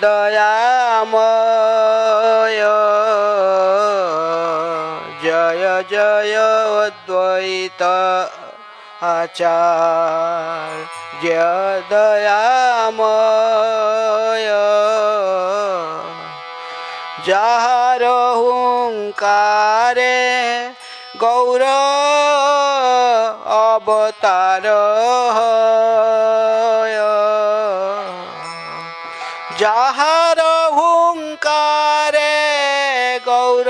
दयामय जय जय अद्वैत आचार्य दयामय जार हुंकारे गौर अवतार जहार हुंकारे गौर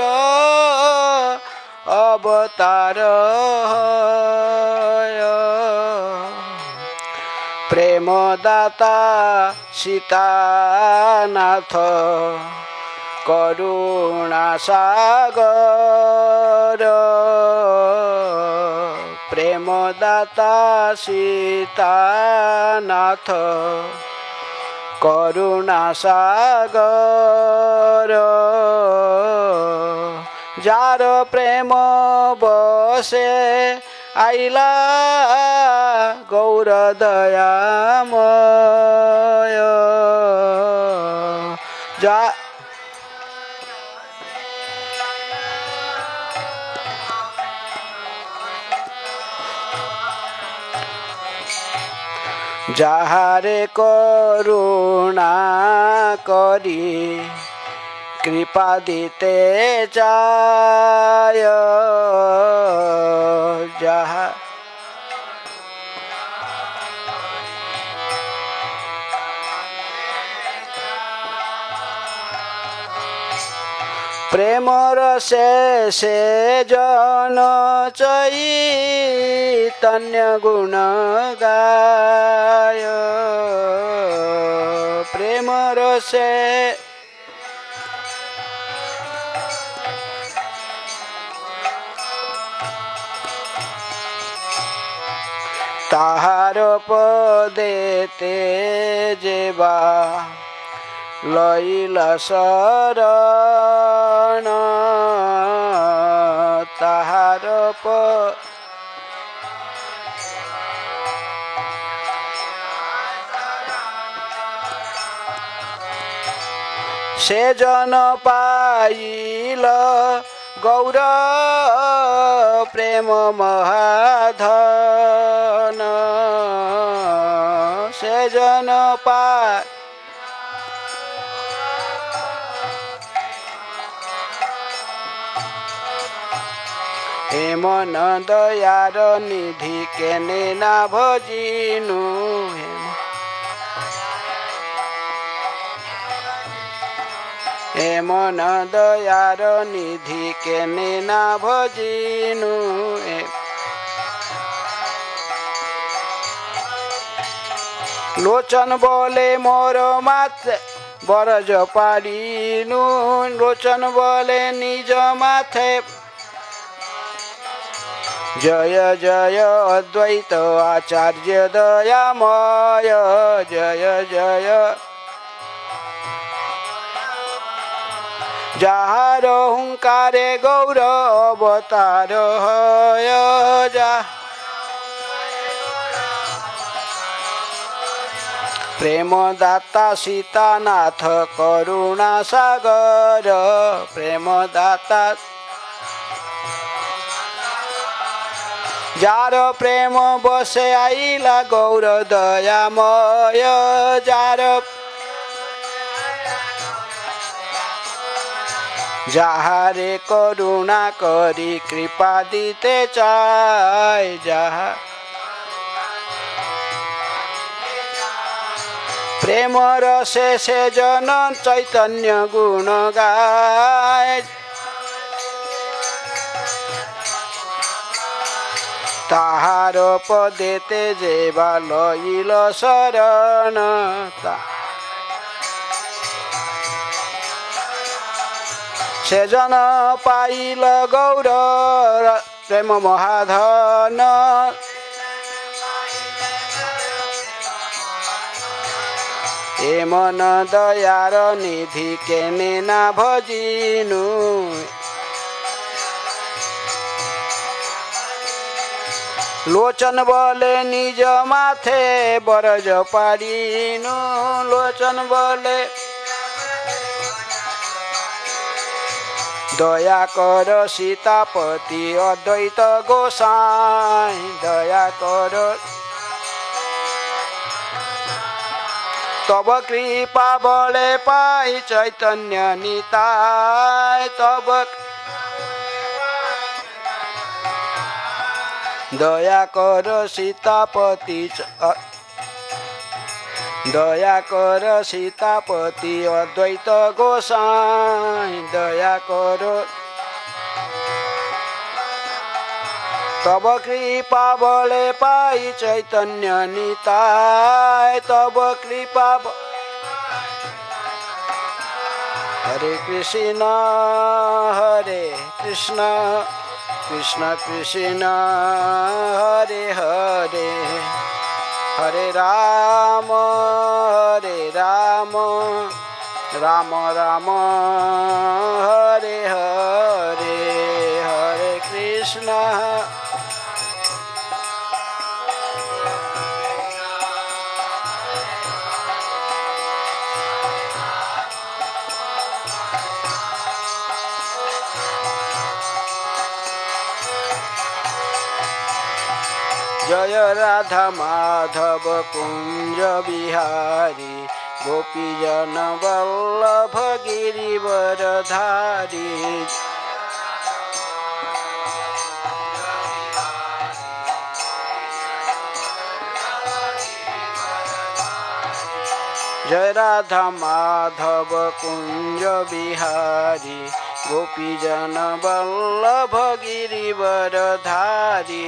अवतार प्रेमदाता सीतानाथ करुणा सागर प्रेमदाता सीतानाथ करुणा सागर जार प्रेम बसे आइला गौर दयामय जाहारे करुणा करी कृपा दीते जाय जहा प्रेम रसे से जन चैतन्य गुण गाय प्रेम रसे ताहार पदेते जेबा लैला शरण ताहार से जन पाइल गौर प्रेम महाधन से जन पाइ हे मन दयार निधि केने ना भजिनु हे मन दयार निधि केने ना भजिनु लोचन बोले मोर माथे बरज पारिनु लोचन बोले निज माथे जय जय अद्वैत आचार्य दयामय जय जय जाहार हुंकारे गौर अवतार जा प्रेमदाता सीतानाथ करुणा सागर प्रेमदाता जार प्रेम बसे आइला गौर दयामय जार जाहारे करुणा करी कृपा दीते चाय जहा प्रेम रसे से जन चैतन्य गुण गाय ताहार पदेते जेबा लइल शरण से जन पाइल गौर प्रेम महाधन ए मन दयार निधि केने ना भजिनु लोचन बोले निज माथे बरज पारिनु लोचन बोले दया कर सीतापति अद्वैत गोसाई दया कर तब कृपा बले पाई चैतन्य निताय तब दया कर सीतापति दया कर सीतापति अद्वैत गोसाई दया कर तब कृपा बले पाई चैतन्य निताय तब कृपा हरे कृष्ण कृष्ण कृष्ण हरे हरे हरे राम राम राम हरे हरे हरे कृष्ण जय राधा माधव कुंज बिहारी गोपीजन वल्लभ गिरिवरधारी जय राधा माधव कुंज बिहारी गोपीजन वल्लभ गिरिवरधारी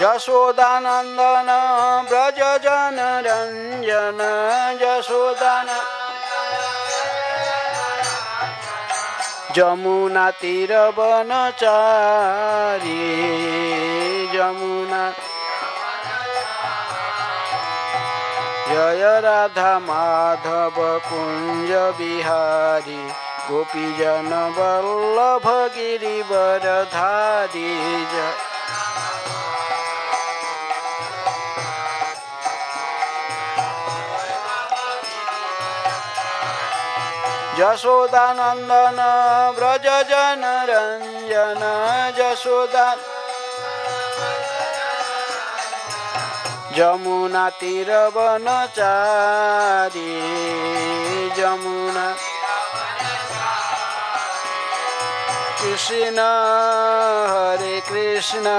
यशोदानंदन ब्रज जन रंजन यशोदान जमुना तीर वनचारी जमुना जय राधा माधव कुंज बिहारी गोपीजन वल्लभ गिरिवरधारी यशोदानंदन ब्रज जन रंजन यशोदा जमुना तीर वनचारी जमुना कृष्ण हरे कृष्ण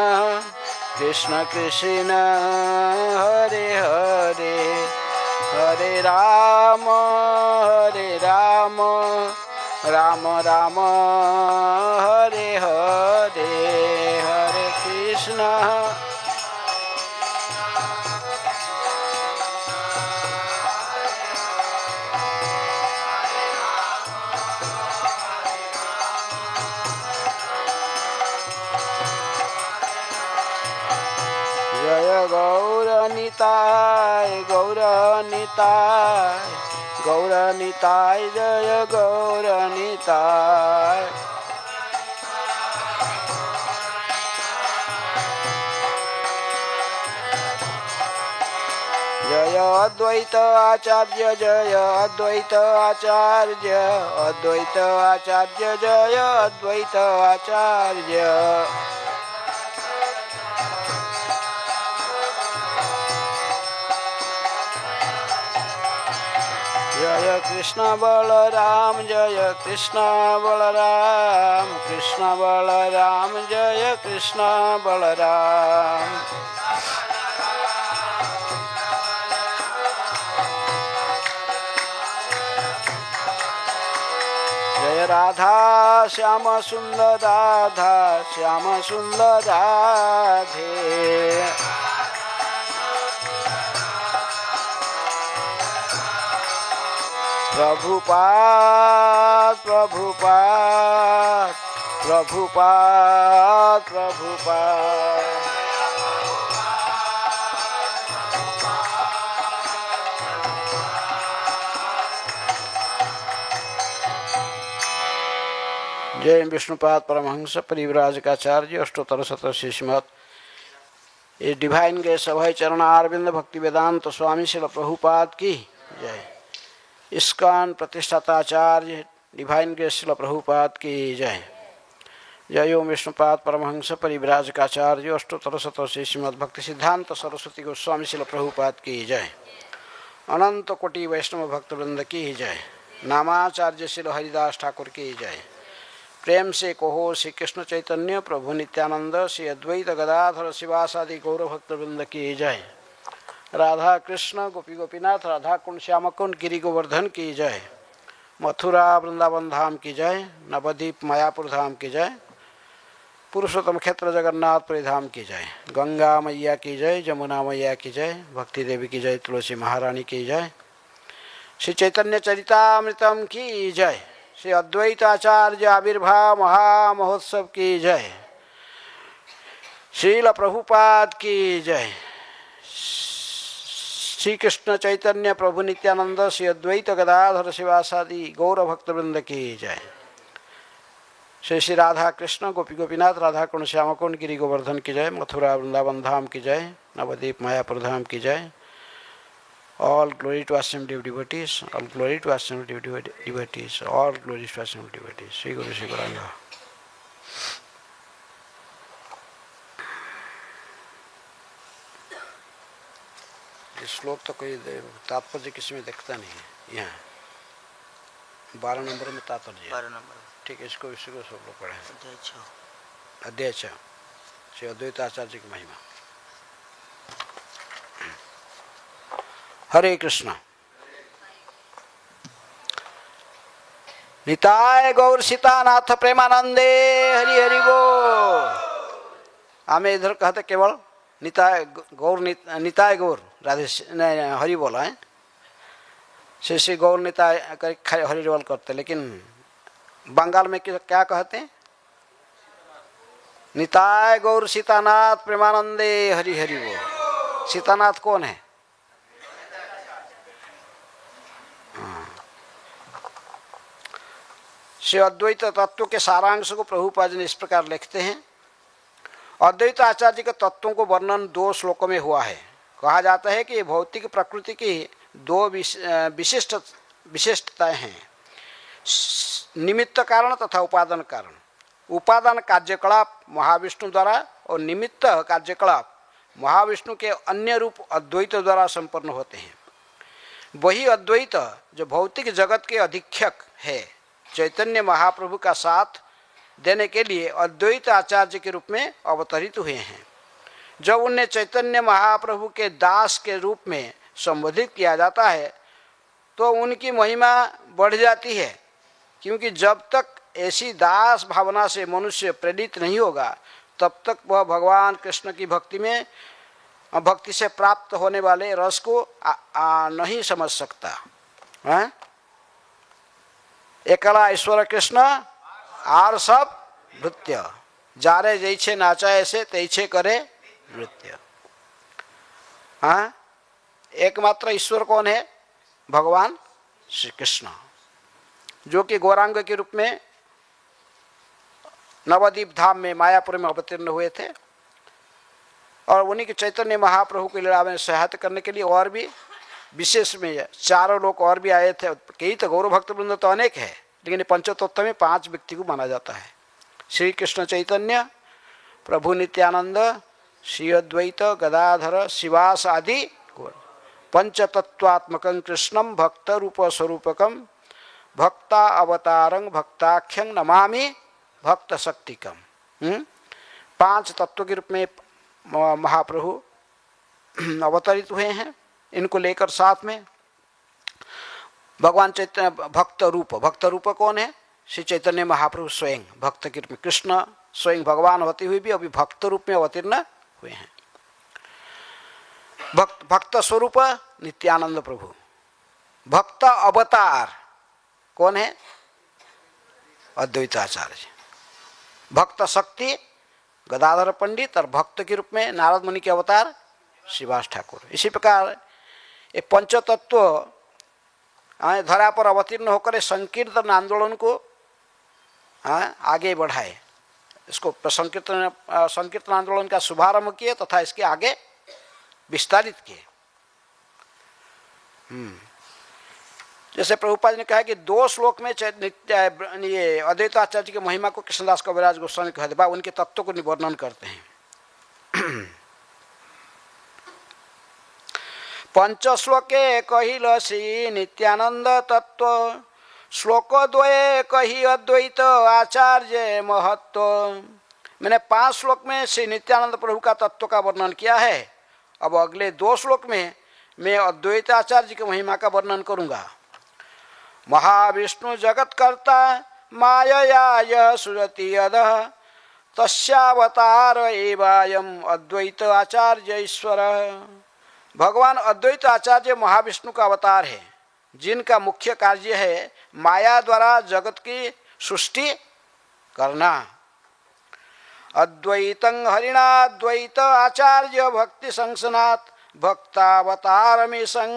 कृष्ण कृष्ण हरे हरे हरे राम राम राम हरे हरे हरे कृष्ण जय गौरनिताय गौरनिताय गौरनिताय जय गौरनिताय जय अद्वैत आचार्य जय अद्वैत आचार्य अद्वैत आचार्य जय अद्वैत आचार्य जय कृष्ण बलराम जय कृष्ण बलराम कृष्ण बलराम जय कृष्ण बलराम जय राधा श्याम सुंदर राधा श्याम सुंदर राधे प्रभुपाद प्रभुपाद प्रभुपाद प्रभुपाद जय विष्णुपाद परमहंस परिव्राजकाचार्य अष्टोत्तर शतशिष्मत् इस डिवाइन ग्रेस अभय चरणारविंद भक्ति वेदांत स्वामी शिल प्रभुपाद की जय। इस्कॉन प्रतिष्ठाताचार्य डिवाइन ग्रेस शिल प्रभुपाद की जय। जय ओम विष्णुपाद परमहंस परिव्राजकाचार्य अष्टोत्तर शतवर्षी श्रीमद् भक्ति सिद्धांत सरस्वती गोस्वामी शिल प्रभुपाद की जय। अनंत कोटि वैष्णव भक्तवृंद की जय। नामाचार्य शिल हरिदास ठाकुर की जय। प्रेम से कहो श्री कृष्ण चैतन्य प्रभु नित्यानंद श्री अद्वैत गदाधर शिवासादि गौर भक्तवृंद की जय। राधा कृष्ण गोपी गोपीनाथ राधा कुंड श्याम कुंड गिरि गोवर्धन की जय। मथुरा वृंदावन धाम की जय। नवद्वीप मायापुर धाम की जय। पुरुषोत्तम क्षेत्र जगन्नाथपुरी धाम की जय। गंगा मैया की जय। जमुना मैया की जय। भक्ति देवी की जय। तुलसी महारानी की जय। श्री चैतन्य चरितामृतम की जय। श्री अद्वैत आचार्य आविर्भाव महामहोत्सव की जय। श्रील प्रभुपाद की जय। श्री कृष्ण चैतन्य प्रभु नित्यानंद श्री अद्वैत गदाधर शिवासादि गौर भक्तवृंद की जय। श्री श्री राधा कृष्ण गोपी गोपीनाथ राधा कुंड श्याम कुंड गिरि गोवर्धन की जय। मथुरा वृंदावन धाम की जय। नवद्वीप मायापुर धाम की जय। All glory to assembly of devotees. All glory to assembly of devotees. All glory to assembly of devotees. Shri Guru Shri Gauranga. इस श्लोक तो कोई तात्पर्य किसी में दिखता नहीं है। यहाँ 12 नंबर में तात्पर्य 12 नंबर ठीक है। इसको सब लोग पढ़े। अध्याय 6 श्री अद्वैत आचार्य की महिमा। हरे कृष्ण। निताय गौर सीतानाथ प्रेमानंदे हरि हरि बोल। हमें इधर कहते केवल निताय गौर निताय गौर राधे हरि बोल है। श्री श्री गौर निताय हरि बोल करते, लेकिन बंगाल में क्या कहते हैं? निताय गौर सीतानाथ प्रेमानंदे हरि हरि बोल। सीतानाथ कौन है? श्री अद्वैत तत्व के सारांश को प्रभुपाद जी इस प्रकार लिखते हैं। अद्वैत आचार्य के तत्वों को वर्णन 2 श्लोकों में हुआ है। कहा जाता है कि भौतिक प्रकृति की 2 विशिष्टताएं हैं, निमित्त कारण तथा उपादान कारण। उपादान कार्यकलाप महाविष्णु द्वारा और निमित्त कार्यकलाप महाविष्णु के अन्य रूप अद्वैत द्वारा संपन्न होते हैं। वही अद्वैत जो भौतिक जगत के अधीक्षक है, चैतन्य महाप्रभु का साथ देने के लिए अद्वैत आचार्य के रूप में अवतरित हुए हैं। जब उन्हें चैतन्य महाप्रभु के दास के रूप में संबोधित किया जाता है तो उनकी महिमा बढ़ जाती है, क्योंकि जब तक ऐसी दास भावना से मनुष्य प्रेरित नहीं होगा तब तक वह भगवान कृष्ण की भक्ति से प्राप्त होने वाले रस को नहीं समझ सकता है। एकला ईश्वर कृष्ण आर सब नृत्य, जारे जैसे नाचा ऐसे तैसे करे नृत्य। हाँ, एकमात्र ईश्वर कौन है? भगवान श्री कृष्ण, जो कि गौरांग के रूप में नवद्वीप धाम में मायापुर में अवतीर्ण हुए थे। और उन्हीं के चैतन्य महाप्रभु की लीला में सहायता करने के लिए और भी विशेष में 4 लोग और भी आए थे। कई तो गौरव भक्त वृंद तो अनेक है, लेकिन पंचतत्व में 5 व्यक्ति को माना जाता है। श्री कृष्ण चैतन्य प्रभु नित्यानंद श्री अद्वैत गदाधर शिवास आदि पंचतत्वात्मकं कृष्णं भक्त रूप स्वरूपकं भक्ता अवतारं भक्ताख्यं नमामि भक्त शक्तिकम। 5 तत्व के रूप में महाप्रभु अवतरित हुए हैं। इनको लेकर साथ में भगवान चैतन्य भक्त रूप कौन है? श्री चैतन्य महाप्रभु स्वयं भक्त के रूप में, कृष्ण स्वयं भगवान होते हुए भी अभी भक्त रूप में अवतीर्ण हुए हैं। भक्त स्वरूप नित्यानंद प्रभु। भक्त अवतार कौन है? अद्वैताचार्य। भक्त शक्ति गदाधर पंडित, और भक्त के रूप में नारद मुनि के अवतार शिवास ठाकुर। इसी प्रकार ये पंचतत्व धरा पर अवतीर्ण होकर संकीर्तन आंदोलन को आगे बढ़ाए। इसको संकीर्तन आंदोलन का शुभारंभ किए तथा इसके आगे विस्तारित किए। जैसे प्रभुपाद ने कहा कि 2 श्लोक में ये अद्वैताचार्य की महिमा को कृष्णदास कविराज गोस्वामी कहते उनके तत्व को वर्णन करते हैं। पंचश्लोके कहिलसी नित्यानंद तत्व, श्लोक द्वये कही अद्वैत आचार्य महत्व। मैंने 5 श्लोक में श्री नित्यानंद प्रभु का तत्व का वर्णन किया है। अब अगले 2 श्लोक में मैं अद्वैत आचार्य की महिमा का वर्णन करूंगा। महाविष्णु जगत्कर्ता मायया यः सुरति अधः, तस्यावतार एवायम् अद्वैत आचार्य ईश्वर। भगवान अद्वैत आचार्य महाविष्णु का अवतार है, जिनका मुख्य कार्य है माया द्वारा जगत की सृष्टि करना। अद्वैतं हरिणाद्वैत आचार्य भक्ति संसनात्, भक्तावतारमीशं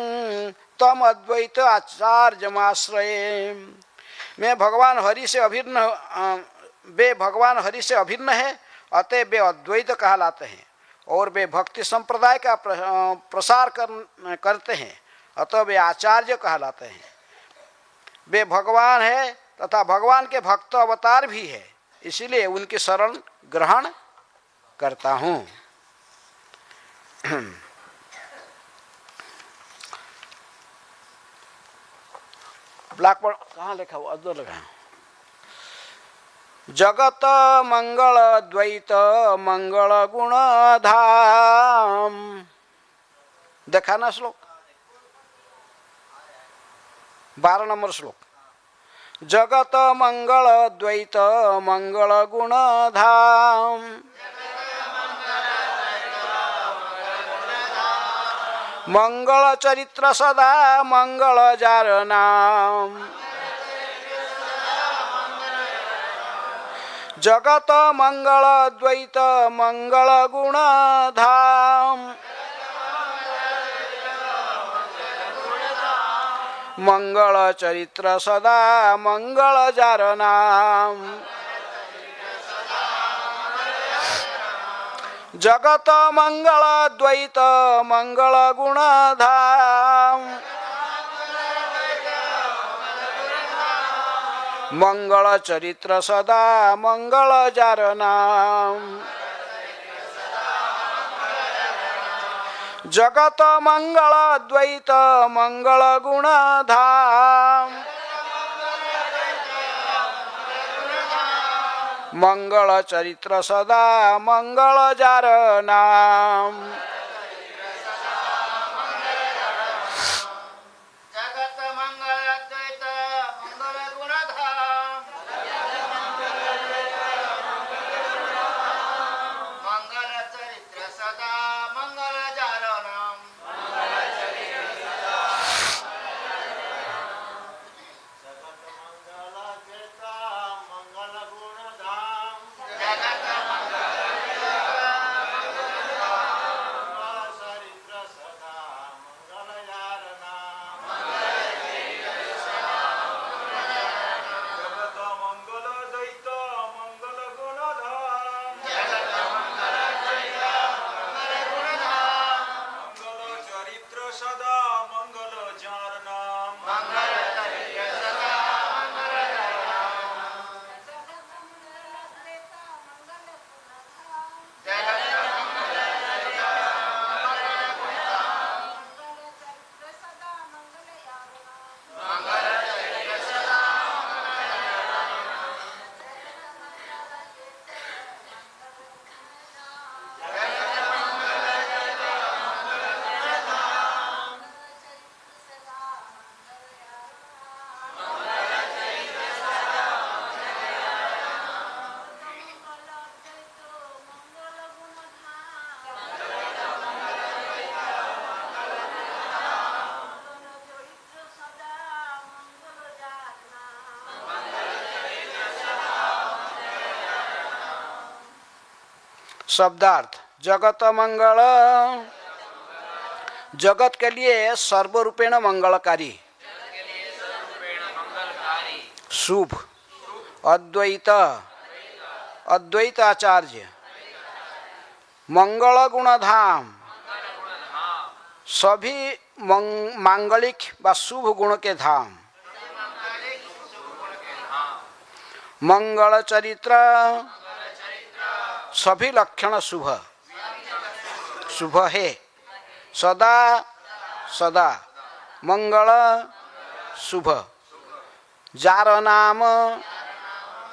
तम अद्वैत आचार्यमाश्रये। मैं भगवान हरि से अभिन्न वे भगवान हरि से अभिन्न है, अतः वे अद्वैत कहलाते हैं। और वे भक्ति संप्रदाय का प्रसार करते हैं, अतः वे आचार्य कहलाते हैं। वे भगवान है तथा भगवान के भक्त अवतार भी है, इसीलिए उनकी शरण ग्रहण करता हूँ। ब्लैकबोर्ड कहाँ लिखा हुआ? अदर लगा। जगत मंगल द्वैत मंगल गुण धाम। देखा ना श्लोक? 12 नंबर श्लोक। जगत मंगल द्वैत मंगल गुण धाम, मंगल चरित्र सदा मंगल जार नाम। जगत मंगल द्वैत मंगल गुण धाम, मंगल चरित्र सदा मंगल जार नाम। जगत मंगल द्वैत मंगल गुण धाम, मंगल चरित्र सदा मंगल जार नाम। जगत मंगल द्वैत मंगल गुण धाम, मंगल चरित्र सदा मंगल जार नाम। शब्दार्थ। जगत मंगल, जगत के लिए सर्वरूपेण मंगलकारी, शुभ, अद्वैत अद्वैत आचार्य मंगल गुण धाम सभी मांगलिक व शुभ गुण के धाम मंगल चरित्र सभी लक्षण शुभ शुभ है सदा सदा मंगल शुभ जार नाम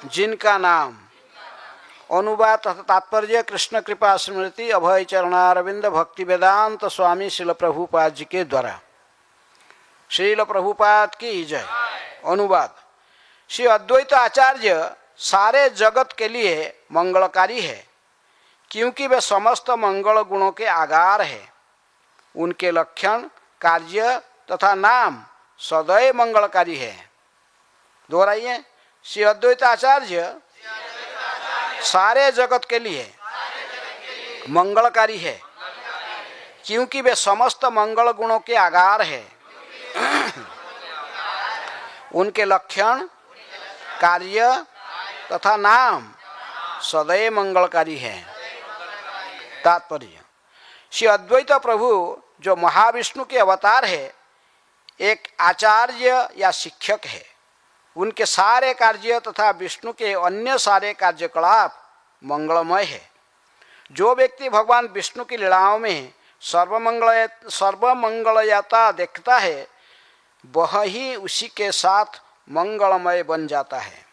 जिनका नाम अनुवाद तथा तात्पर्य कृष्ण कृपा स्मृति अभय चरणारविंद भक्ति वेदांत स्वामी श्रील प्रभुपाद जी के द्वारा। श्रील प्रभुपाद की जय। अनुवाद श्री अद्वैत आचार्य सारे जगत के लिए मंगलकारी है क्योंकि वे समस्त मंगल गुणों के आगार है। उनके लक्षण कार्य तथा नाम सदैव मंगलकारी है। दोहराइए, श्री अद्वैत आचार्य सारे जगत के लिए मंगलकारी है क्योंकि वे समस्त मंगल गुणों के आगार है। उनके लक्षण कार्य तथा नाम सदैव मंगलकारी है। तात्पर्य श्री अद्वैत प्रभु जो महाविष्णु के अवतार है एक आचार्य या शिक्षक है। उनके सारे कार्य तथा विष्णु के अन्य सारे कार्यकलाप मंगलमय है। जो व्यक्ति भगवान विष्णु की लीलाओं में सर्वमंगलयता देखता है वह ही उसी के साथ मंगलमय बन जाता है।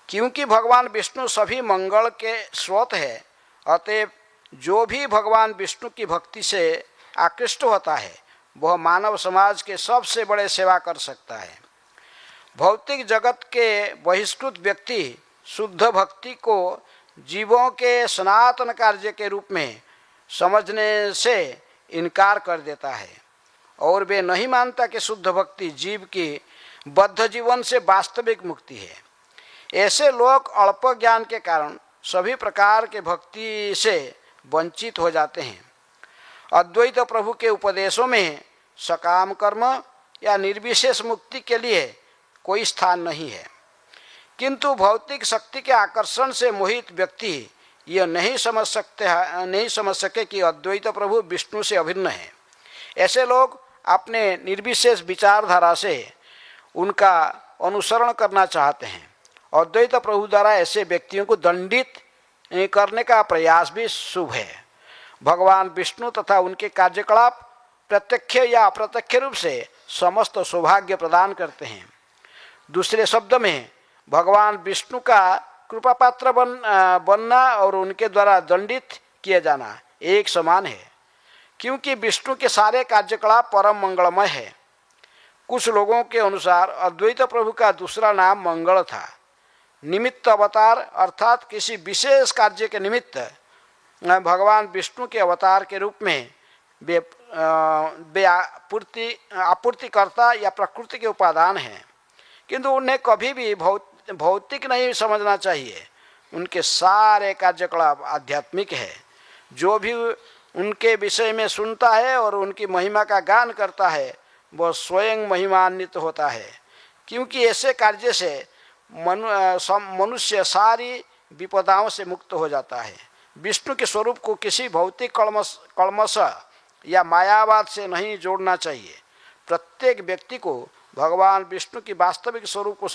क्योंकि भगवान विष्णु सभी मंगल के स्रोत है, अतएव जो भी भगवान विष्णु की भक्ति से आकृष्ट होता है वह मानव समाज के सबसे बड़े सेवा कर सकता है। भौतिक जगत के बहिष्कृत व्यक्ति शुद्ध भक्ति को जीवों के सनातन कार्य के रूप में समझने से इनकार कर देता है और वे नहीं मानता कि शुद्ध भक्ति जीव की बद्ध जीवन से वास्तविक मुक्ति है। ऐसे लोग अल्प ज्ञान के कारण सभी प्रकार के भक्ति से वंचित हो जाते हैं। अद्वैत प्रभु के उपदेशों में सकाम कर्म या निर्विशेष मुक्ति के लिए कोई स्थान नहीं है, किंतु भौतिक शक्ति के आकर्षण से मोहित व्यक्ति यह नहीं समझ सके कि अद्वैत प्रभु विष्णु से अभिन्न है। ऐसे लोग अपने निर्विशेष विचारधारा से उनका अनुसरण करना चाहते हैं। अद्वैत प्रभु द्वारा ऐसे व्यक्तियों को दंडित करने का प्रयास भी शुभ है। भगवान विष्णु तथा उनके कार्यकलाप प्रत्यक्ष या अप्रत्यक्ष रूप से समस्त सौभाग्य प्रदान करते हैं। दूसरे शब्द में भगवान विष्णु का कृपा पात्र बनना और उनके द्वारा दंडित किया जाना एक समान है, क्योंकि विष्णु के सारे कार्यकलाप परम मंगलमय है। कुछ लोगों के अनुसार अद्वैत प्रभु का दूसरा नाम मंगल था। निमित्त अवतार अर्थात किसी विशेष कार्य के निमित्त भगवान विष्णु के अवतार के रूप में वे आपूर्तिकर्ता या प्रकृति के उपादान हैं, किंतु उन्हें कभी भी भौतिक नहीं समझना चाहिए। उनके सारे कार्यकलाप आध्यात्मिक है। जो भी उनके विषय में सुनता है और उनकी महिमा का गान करता है वह स्वयं महिमान्वित होता है, क्योंकि ऐसे कार्य से मनुष्य सारी विपदाओं से मुक्त हो जाता है। विष्णु के स्वरूप को किसी भौतिक कलमश या मायावाद से नहीं जोड़ना चाहिए। प्रत्येक व्यक्ति को भगवान विष्णु की वास्तविक स्वरूप को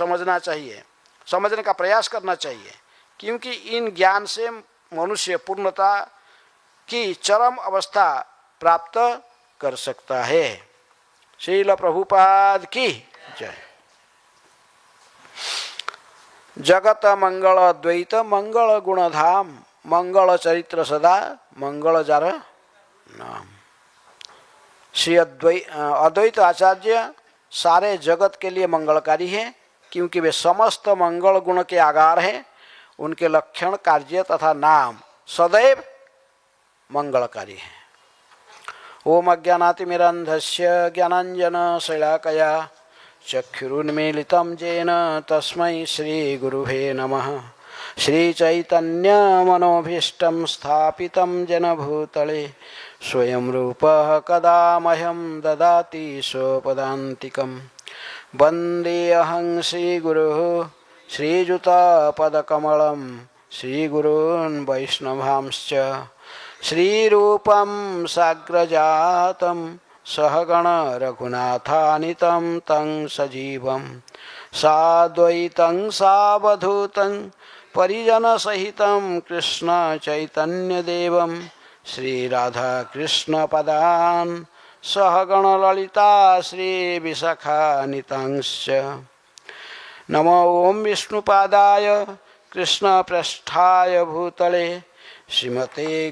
समझने का प्रयास करना चाहिए, क्योंकि इन ज्ञान से मनुष्य पूर्णता की चरम अवस्था प्राप्त कर सकता है। श्रील प्रभुपाद की जय। जगत मंगल अद्वैत मंगल गुणधाम मंगल चरित्र सदा मंगल जार नाम। श्री अद्वैत आचार्य सारे जगत के लिए मंगलकारी है, क्योंकि वे समस्त मंगल गुण के आगार हैं। उनके लक्षण कार्य तथा नाम सदैव मंगलकारी है। ओम अज्ञानातिमिरन्धस्य ज्ञानाञ्जनशलाकया चक्षुरुन्मीलितं येन तस्मै श्रीगुरुवे नमः। श्रीचैतन्यमनोभीष्टं स्थापितं जनभूतले स्वयं रूपः कदा मह्यं ददाति स्वपदान्तिकं। वन्देऽहं श्रीगुरुः श्रीयुतपदकमलं श्रीगुरून् वैष्णवांश्च श्रीरूपं साग्रजातं सहगण रघुनाथानितं तं सजीवं साद्वैतं सावधूतं परिजनसहितं कृष्ण चैतन्यदेवं श्रीराधाकृष्णपदान् सहगण ललिता श्रीविशाखान्वितांश्च नमो ओं विष्णुपादाय कृष्णप्रेष्ठाय भूतले श्रीमते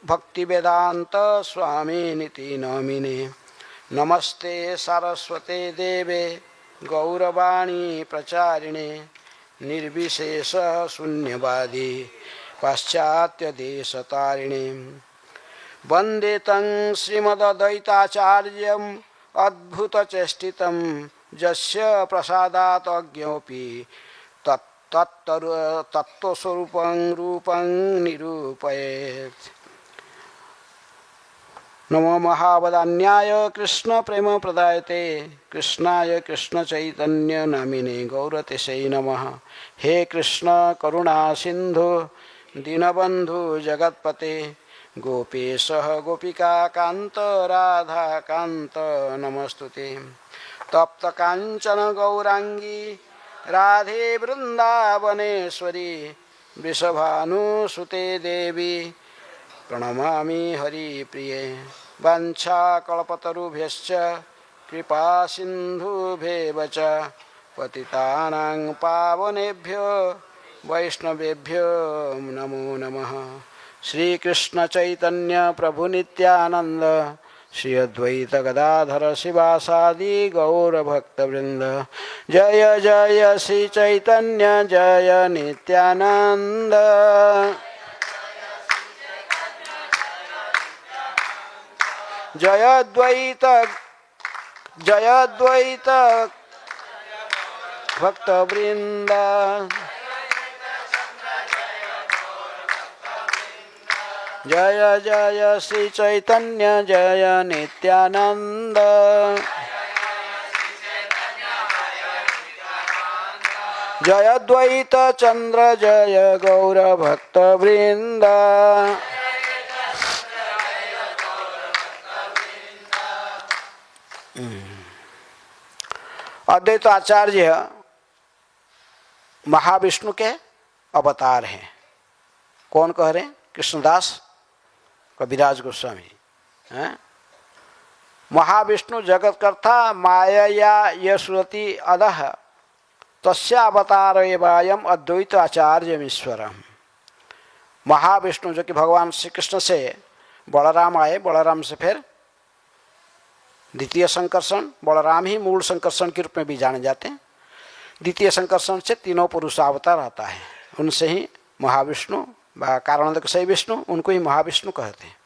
भक्तिवेदांत स्वामिनिति नामिने नमस्ते सरस्वते देवे गौरवाणी प्रचारिणे निर्विशेष शून्यवादी पाश्चात्य देशतारिणे वंदे तं श्रीमद्वैताचार्यम् अद्भुतचेष्टितं यस्य प्रसादात् अज्ञोऽपि तत्तत्त्वस्वरूपं रूपं निरूपयेत्। नमो महावदान्याय कृष्ण प्रेम प्रदायते कृष्णाय कृष्ण चैतन्य नामिने गौरतिशै नमः। हे कृष्ण करुणा सिंधु दीनबंधु जगत्पते गोपेश गोपिका कांत राधा कांत नमस्तुते। तप्त कांचन गौरांगी राधे वृंदावनेश्वरी वृषभानुसुते देवी प्रणमामि हरिप्रिये। वाञ्छाकल्पतरुभ्यश्च कृपा सिन्धुभ्येव च पतितानां पावनेभ्यो वैष्णवेभ्यो नमो नमः। श्रीकृष्ण चैतन्य प्रभु नित्यानंद श्री अद्वैत गदाधर शिवासादि गौरभक्तवृंद जय जय श्री चैतन्य जय नित्यानंद। जय अद्वैत भक्तवृंद जय जय श्री चैतन्य जय नित्यानंद। जय अद्वैत चंद्र जय गौर भक्तवृंद। अद्वैत आचार्य महाविष्णु के अवतार हैं। कौन कह रहे हैं? कृष्णदास कविराज गोस्वामी हैं। महाविष्णु जगत्कर्ता मायया यशुरति अदह तस्यावतार एवं अद्वैत आचार्यमीश्वरम। महाविष्णु जो कि भगवान श्री कृष्ण से बलराम आए, बलराम से फिर द्वितीय संकर्षण, बलराम ही मूल संकर्षण के रूप में भी जाने जाते हैं। द्वितीय संकर्षण से तीनों पुरुषावतार आता है, उनसे ही महाविष्णु कारणोदकशयी विष्णु, उनको ही महाविष्णु कहते हैं।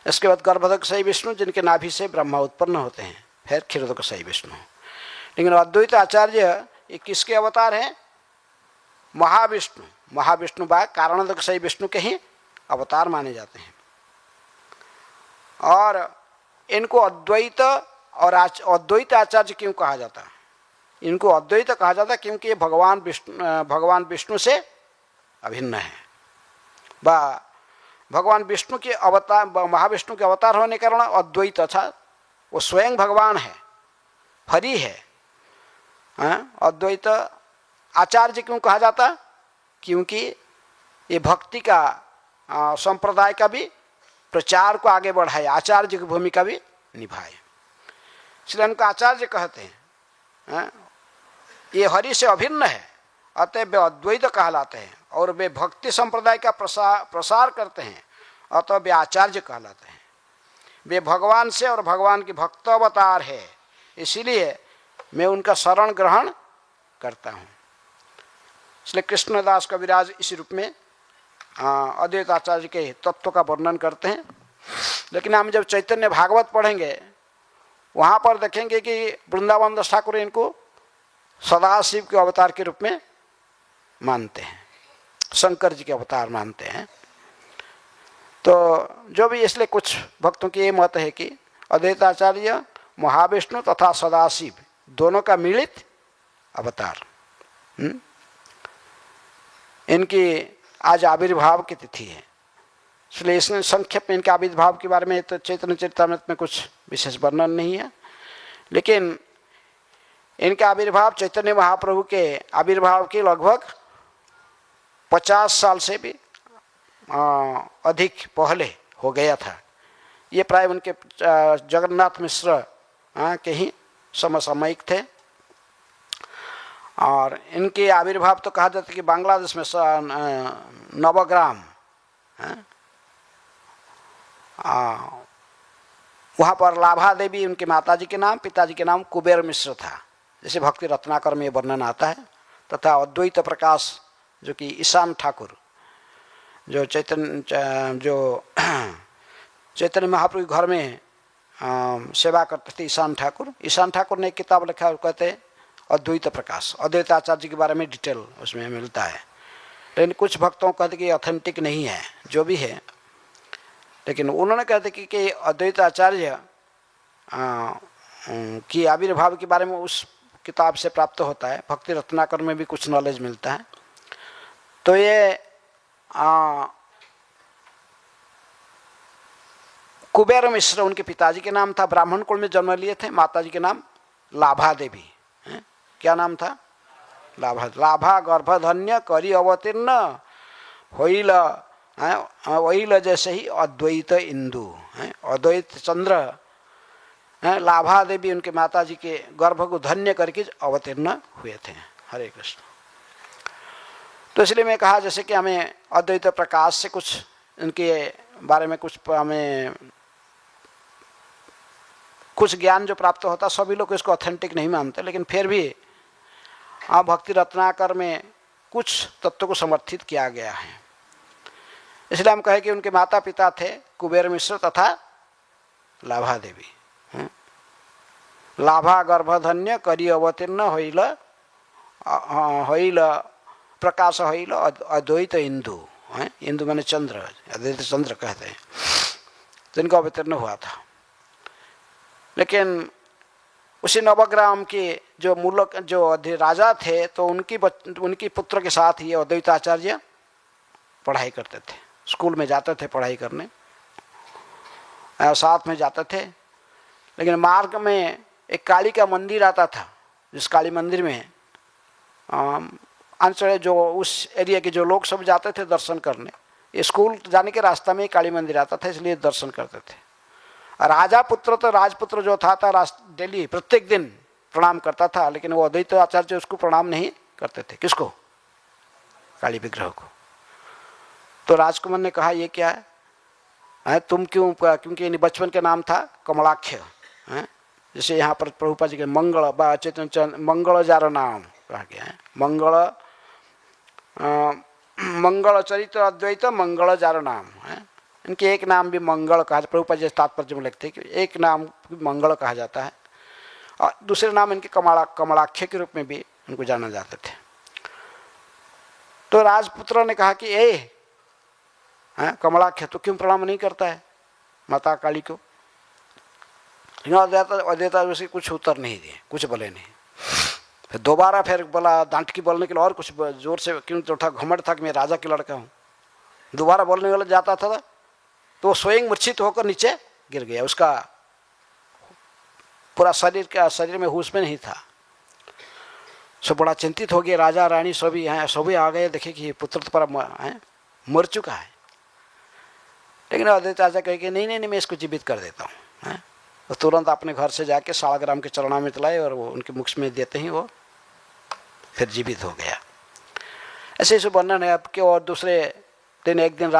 इसके बाद गर्भोदकशयी विष्णु जिनके नाभि से ब्रह्मा उत्पन्न होते हैं, फिर क्षीरोदकशयी विष्णु। लेकिन अद्वैत आचार्य ये किसके अवतार हैं? महाविष्णु। महाविष्णु बा कारणोदकशयी विष्णु के ही अवतार माने जाते हैं। और इनको अद्वैत और अद्वैत आचार्य क्यों कहा जाता है? इनको अद्वैत कहा जाता है क्योंकि ये भगवान विष्णु से अभिन्न है। भगवान विष्णु के अवतार, महाविष्णु के अवतार होने के कारण अद्वैत, अर्थात वो स्वयं भगवान है, हरि है। अद्वैत आचार्य क्यों कहा जाता? क्योंकि ये भक्ति का संप्रदाय का भी प्रचार को आगे बढ़ाए, आचार्य की भूमिका भी निभाए, इसलिए उनको आचार्य कहते हैं। ये हरि से अभिन्न है, अतः वे अद्वैत कहलाते हैं। और वे भक्ति संप्रदाय का प्रसार करते हैं, अतः वे आचार्य कहलाते हैं। वे भगवान से और भगवान की भक्त अवतार है, इसीलिए मैं उनका शरण ग्रहण करता हूँ। इसलिए कृष्णदास कविराज इस रूप में अद्वैत आचार्य के तत्व का वर्णन करते हैं। लेकिन हम जब चैतन्य भागवत पढ़ेंगे, वहाँ पर देखेंगे कि वृंदावन दास ठाकुर इनको सदाशिव के अवतार के रूप में मानते हैं, शंकर जी के अवतार मानते हैं। तो जो भी, इसलिए कुछ भक्तों की ये मत है कि अद्वैताचार्य महाविष्णु तथा सदाशिव दोनों का मिलित अवतार। इनकी आज आविर्भाव की तिथि है, इसलिए इसने संक्षेप में इनके आविर्भाव के बारे में तो चैतन्य चरितामृत में कुछ विशेष वर्णन नहीं है, लेकिन इनके आविर्भाव चैतन्य महाप्रभु के आविर्भाव के लगभग 50 साल से भी अधिक पहले हो गया था। ये प्राय उनके जगन्नाथ मिश्र के ही समसामयिक थे। और इनके आविर्भाव तो कहा जाता है कि बांग्लादेश में नवग्राम वहाँ पर लाभा देवी उनके माताजी के नाम, पिताजी के नाम कुबेर मिश्र था, जैसे भक्ति रत्नाकर में वर्णन आता है। तथा अद्वैत प्रकाश जो कि ईशान ठाकुर जो चैतन्य महाप्रभु घर में सेवा करते थे, ईशान ठाकुर ने एक किताब लिखा है, कहते हैं अद्वैत प्रकाश। अद्वैत आचार्य जी के बारे में डिटेल उसमें मिलता है, लेकिन कुछ भक्तों कहते कि ऑथेंटिक नहीं है, जो भी है, लेकिन उन्होंने कहते कि अद्वैत आचार्य की आविर्भाव के बारे में उस किताब से प्राप्त होता है। भक्ति रत्नाकर में भी कुछ नॉलेज मिलता है। तो ये कुबेर मिश्र उनके पिताजी के नाम था, ब्राह्मण कुल में जन्म लिए थे। माताजी के नाम लाभा देवी, क्या नाम था? लाभा गर्भधन्य करी अवतीर्ण होइल, वहील जैसे ही अद्वैत इंदु, अद्वैत चंद्र, लाभा देवी उनके माताजी के गर्भ को धन्य करके अवतीर्ण हुए थे। हरे कृष्ण। तो इसलिए मैं कहा जैसे कि हमें अद्वैत प्रकाश से कुछ इनके बारे में कुछ ज्ञान जो प्राप्त होता, सभी लोग इसको ऑथेंटिक नहीं मानते, लेकिन फिर भी भक्ति रत्नाकर में कुछ तत्व को समर्थित किया गया है। इसलिए हम कहें कि उनके माता पिता थे कुबेर मिश्र तथा लाभा देवी। लाभा गर्भधन्य करी अवतीर्ण होइल प्रकाश होइल अद्वैत इंदु, इंदु माने चंद्र, अद्वैत चंद्र कहते हैं, जिनका अवतीर्ण हुआ था। लेकिन उसी नवग्राम के जो राजा थे, तो उनकी पुत्र के साथ ही अद्वैत आचार्य पढ़ाई करते थे, स्कूल में जाते थे पढ़ाई करने, साथ में जाते थे। लेकिन मार्ग में एक काली का मंदिर आता था, जिस काली मंदिर में अंचल जो उस एरिया के जो लोग सब जाते थे दर्शन करने, स्कूल जाने के रास्ता में काली मंदिर आता था, इसलिए दर्शन करते थे। राजा पुत्र तो राजपुत्र जो था डेली प्रत्येक दिन प्रणाम करता था, लेकिन वो अद्वैत आचार्य उसको प्रणाम नहीं करते थे। किसको? काली विग्रह को। तो राजकुमार ने कहा ये क्या है, तुम क्यों? क्योंकि बचपन के नाम था कमलाक्ष, जैसे यहाँ पर प्रभुपाद जी के मंगल जार नाम कहा गया है, मंगल चरित्र अद्वैत मंगल जार नाम है। इनके एक नाम भी मंगल कहा, प्रभुपाद जी तात्पर्य में लिखते हैं कि एक नाम मंगल कहा जाता है, और दूसरे नाम इनके कमलाक्ष के रूप में भी इनको जाना जाते थे। तो राजपुत्र ने कहा कि कमलाक्ष तो क्यों प्रणाम नहीं करता है माता काली को? अद्वैत उसे कुछ उत्तर नहीं दिए, कुछ बोले नहीं। फिर दोबारा फिर बोला, डांट की बोलने के लिए और कुछ जोर से, क्यों तो था घमंड था कि मैं राजा के लड़का हूँ। दोबारा बोलने वाला जाता था तो स्वयं मूर्छित होकर नीचे गिर गया, उसका पूरा शरीर में होश में नहीं था। सब बड़ा चिंतित हो गया, राजा रानी सभी हैं, सभी आ गए, देखे कि पुत्र तो पर मर चुका है। लेकिन अद्वैत आचार्य कहे कि नहीं मैं इसको जीवित कर देता हूँ। तो तुरंत अपने घर से जाके सालग्राम के चरणामृत लाए और वो उनके मुख में देते ही वो फिर जीवित हो गया। ऐसे वर्णन है आपके। और दूसरे दिन एक दिन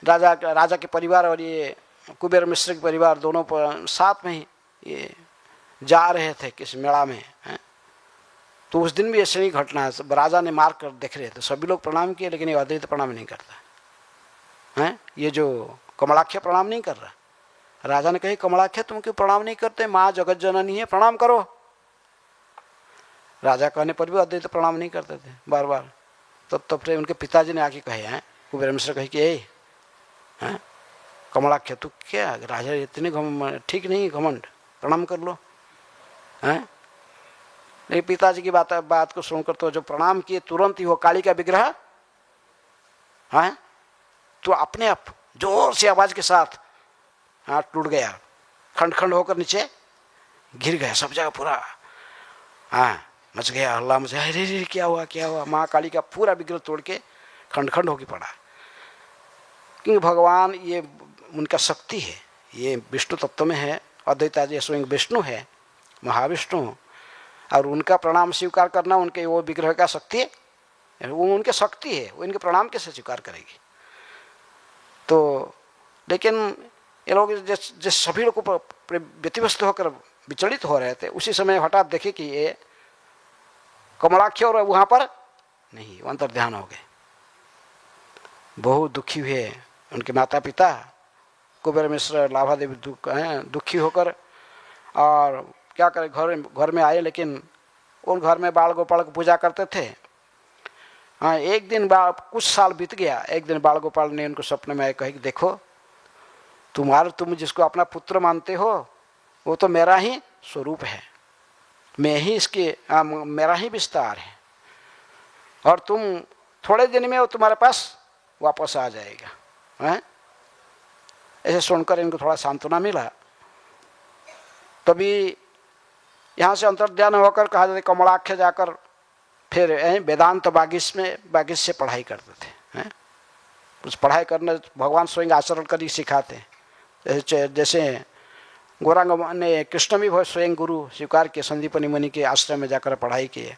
राजा के परिवार और ये कुबेर मिश्र के परिवार दोनों साथ में ही ये जा रहे थे किसी मेला में, तो उस दिन भी ऐसे ही घटना है। राजा ने मार कर देख रहे थे, सभी लोग प्रणाम किए, लेकिन ये अद्वैत प्रणाम नहीं करता है। ये जो कमलाक्ष प्रणाम नहीं कर रहा। राजा ने कही, कमलाक्ष तुम क्यों प्रणाम नहीं करते? माँ जगत जननी है, प्रणाम करो। राजा कहने पर भी अद्वैत प्रणाम नहीं करते थे बार बार। तब फिर उनके पिताजी ने आके कहे हैं, कुबेर मिश्र कहे कि कमलाक्ष तू क्या राजा इतने ठीक नहीं, घमंड, प्रणाम कर लो। लेकिन पिताजी की बात को सुनकर तो जो प्रणाम किए, तुरंत ही वो काली का विग्रह हाँ, तो अपने आप जोर से आवाज के साथ हाँ टूट गया, खंड खंड होकर नीचे गिर गया, सब जगह पूरा हाँ मच गया, हल्ला मच गया, अरे रे क्या हुआ क्या हुआ। माँ काली का पूरा विग्रह तोड़ के खंड खंड होकर पड़ा। क्योंकि भगवान ये उनका शक्ति है, ये विष्णु तत्व में है, अद्वैताचार्य स्वयं विष्णु है, महाविष्णु, और उनका प्रणाम स्वीकार करना उनके वो विग्रह का शक्ति है, वो उनके शक्ति है, वो इनके प्रणाम कैसे स्वीकार करेगी। तो लेकिन ये लोग जिस सभी लोग को व्यतिव्यस्त होकर विचलित हो रहे थे, उसी समय हठात देखे कि ये कमलाक्ष और वहाँ पर नहीं, वो अंतर ध्यान हो गए। बहुत दुखी हुए उनके माता पिता, कुबेर मिश्र लाभादेवी दुखी होकर, और क्या करें, घर में आए, लेकिन उन घर में बाल गोपाल की पूजा करते थे। हाँ, एक दिन कुछ साल बीत गया, एक दिन बाल गोपाल ने उनको सपने में आए, कहे कि देखो तुम जिसको अपना पुत्र मानते हो वो तो मेरा ही स्वरूप है, मैं ही इसके मेरा ही विस्तार है, और तुम थोड़े दिन में वो तुम्हारे पास वापस आ जाएगा। हैं? ऐसे सुनकर इनको थोड़ा सांत्वना मिला। तभी यहाँ से अंतर्ध्यान होकर कहा जाता कमलाख्य जाकर फिर वेदांत बागिश से पढ़ाई करते थे। हैं? कुछ पढ़ाई करने भगवान स्वयं आचरण कर ही सिखाते हैं। जैसे गौरांग ने कृष्ण भी स्वयं गुरु स्वीकार किए, संदीपनी मुनि के आश्रम में जाकर पढ़ाई किए।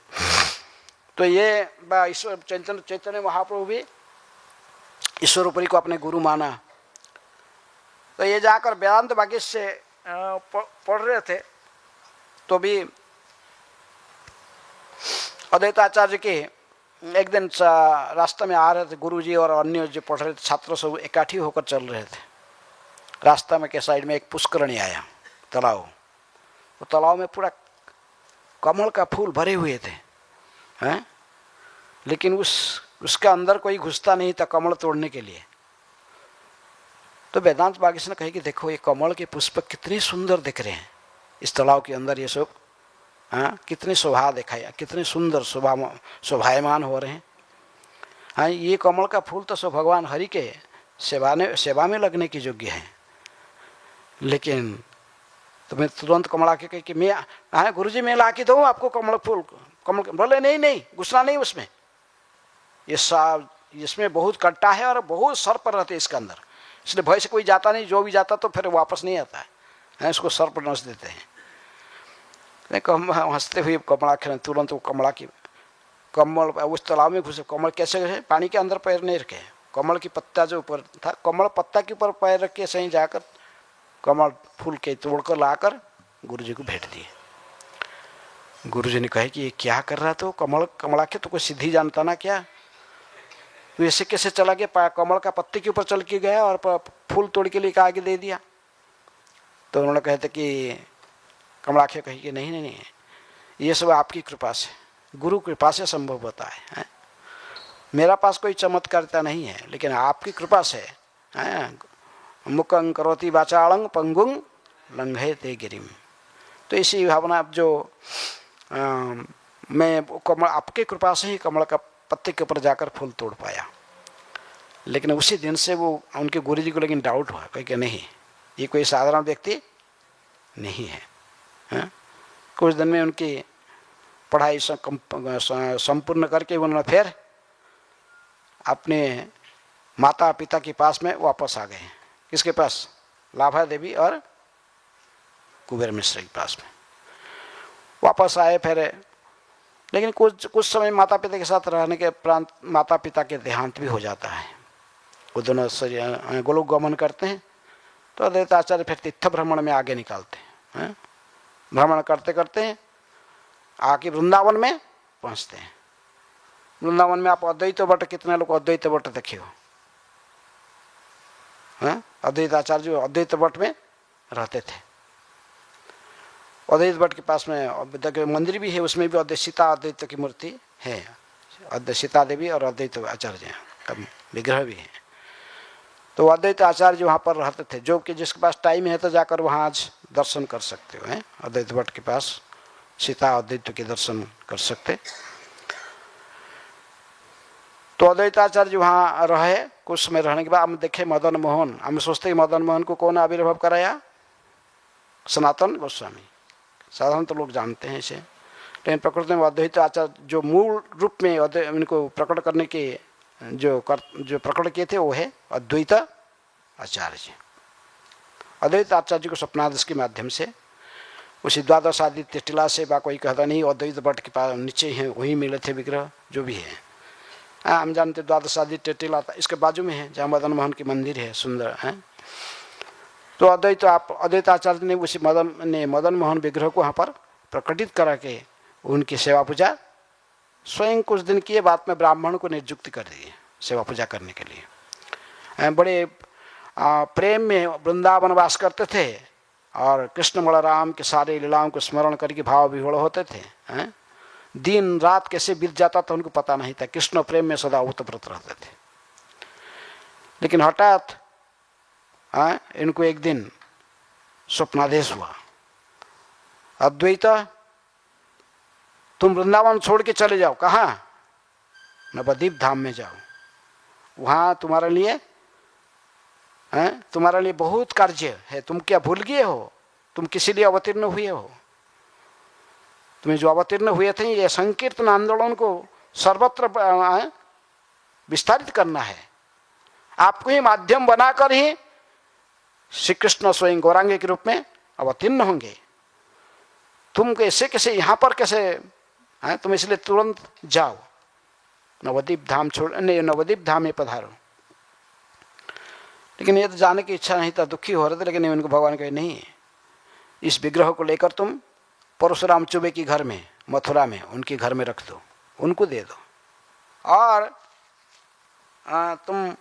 तो ये ईश्वर चैतन्य महाप्रभु भी ईश्वरोपरि को अपने गुरु माना। तो ये जाकर वेदांत बागिश से पढ़ रहे थे, तो भी अद्वैताचार्य के एक दिन रास्ते में आ रहे थे, गुरुजी और अन्य जो पढ़ रहे थे छात्र सब इकट्ठी होकर चल रहे थे। रास्ता में के साइड में एक पुष्करणी आया, तालाब। वो तालाब में पूरा कमल का फूल भरे हुए थे, हैं? लेकिन उसका अंदर कोई घुसता नहीं था कमल तोड़ने के लिए। तो वेदांत बागिश ने कहा कि देखो ये कमल के पुष्प कितने सुंदर दिख रहे हैं इस तालाब के अंदर, ये सब हाँ कितनी शोभा दिखाई, कितने सुंदर शोभायमान हो रहे हैं। हाँ, ये कमल का फूल तो सब भगवान हरि के सेवा में लगने की योग्य है। लेकिन तो मैं तुरंत कमला के कही कि मैं हाँ गुरुजी मैं ला के दूँ आपको कमल फूल। कमल बोले नहीं गुस्सा नहीं उसमें, इसमें बहुत कट्टा है और बहुत सर्प रहते इसके अंदर, इसलिए भय से कोई जाता नहीं, जो भी जाता तो फिर वापस नहीं आता है, इसको सर्प नस देते हैं। हंसते हुए कमलाख्य ने तुरंत वो कमल उस तालाब में घुसे। कमल कैसे घुसे? पानी के अंदर पैर नहीं रखे, कमल की पत्ता जो ऊपर था, कमल पत्ता के ऊपर पैर रख के सही जाकर कमल फूल के तोड़कर लाकर गुरुजी को भेंट दिए। गुरुजी ने कहा कि ये क्या कर रहा तो कमलाख्य, तो कोई सिद्धि जानता ना क्या, तो ऐसे कैसे चला गया? कमल का पत्ते के ऊपर चल के गया और फूल तोड़ के लिए आगे दे दिया। तो उन्होंने कहते कि कमलाख्य कही कि नहीं ये सब आपकी कृपा से, गुरु कृपा से संभव होता है। मेरा पास कोई चमत्कारिता नहीं है, लेकिन आपकी कृपा से मुकं करोति वाचालं पंगुं लंघयते गिरिम। तो इसी भावना जो मैं कमल आपके कृपा से ही कमल का पत्ते के ऊपर जाकर फूल तोड़ पाया। लेकिन उसी दिन से वो उनके गुरुजी को लेकिन डाउट हुआ, कहे कि नहीं ये कोई साधारण व्यक्ति नहीं है। कुछ दिन में उनकी पढ़ाई संपूर्ण करके उन्होंने फिर अपने माता पिता के पास में वापस आ गए। किसके पास? लाभा देवी और कुबेर मिश्र के पास में वापस आए फिर। लेकिन कुछ समय माता पिता के साथ रहने के उपरांत माता पिता के देहांत भी हो जाता है। वो दोनों गोलोक गमन करते हैं। तो अद्वैताचार्य फिर तीर्थ भ्रमण में आगे निकालते हैं। भ्रमण करते करते आके वृंदावन में पहुंचते हैं। वृंदावन में आप अद्वैत वट, कितने लोग अद्वैत वट देखे हो? अद्वैताचार्य जो अद्वैत वट में रहते थे। अद्वैत वट के पास में मंदिर भी है, उसमें भी सीता अद्वैत की मूर्ति है। सीता देवी और अद्वैत आचार्य का विग्रह भी है। तो अद्वैत आचार्य वहाँ पर रहते थे। जो कि जिसके पास टाइम है तो जाकर वहाँ आज दर्शन कर सकते हो। अद्वैत भट्ट के पास सीता अद्वैत के दर्शन कर सकते। तो अद्वैताचार्य वहाँ रहे, कुछ समय रहने के बाद हम देखे मदन मोहन, हम सोचते हैं मदन मोहन को कौन आविर्भाव कराया? सनातन गोस्वामी। साधारण तो लोग जानते हैं इसे, लेकिन प्रकृति में अद्वैत आचार्य जो मूल रूप में इनको प्रकट करने के जो प्रकट किए थे वो है अद्वैत आचार्य। अद्वैत आचार्य को स्वप्नादेश के माध्यम से उसी द्वादश आदित्य टीला से बा कोई कहता नहीं अद्वैत भट्ट के पास नीचे हैं वहीं मिले थे विग्रह जो भी है। हम जानते द्वादश आदित्य टीला इसके बाजू में है जहाँ मदन मोहन की मंदिर है, सुंदर है। तो अद्वैत आचार्य ने उसी मदन मोहन विग्रह को वहाँ पर प्रकटित करा के उनकी सेवा पूजा स्वयं कुछ दिन किए, बाद में ब्राह्मण को नियुक्त कर दिए सेवा पूजा करने के लिए। बड़े प्रेम में वृंदावन वास करते थे और कृष्ण बलराम के सारे लीलाओं को स्मरण करके भाव विह्वल होते थे। दिन रात कैसे बीत जाता था उनको पता नहीं था, कृष्ण प्रेम में सदा ओतप्रोत रहते थे। लेकिन हठात इनको एक दिन स्वप्नादेश हुआ, अद्वैत तुम वृंदावन छोड़ के चले जाओ। कहाँ? नवद्वीप धाम में जाओ, वहाँ तुम्हारे लिए बहुत कार्य है। तुम क्या भूल गए हो? तुम किसी लिए अवतीर्ण हुए हो? तुम्हें जो अवतीर्ण हुए थे ये संकीर्तन आंदोलन को सर्वत्र विस्तारित करना है। आपको ही माध्यम बनाकर ही श्री कृष्ण स्वयं गौरांग के रूप में अवतीर्ण होंगे। तुम कैसे यहाँ पर कैसे तुम इसलिए तुरंत जाओ, नवद्वीप धाम नवद्वीप धाम में पधारो। लेकिन ये तो जाने की इच्छा नहीं था, दुखी हो रहे थे। लेकिन उनको भगवान कहे नहीं, इस विग्रह को लेकर तुम परशुराम चुबे की घर में मथुरा में उनके घर में रख दो, उनको दे दो। और तुम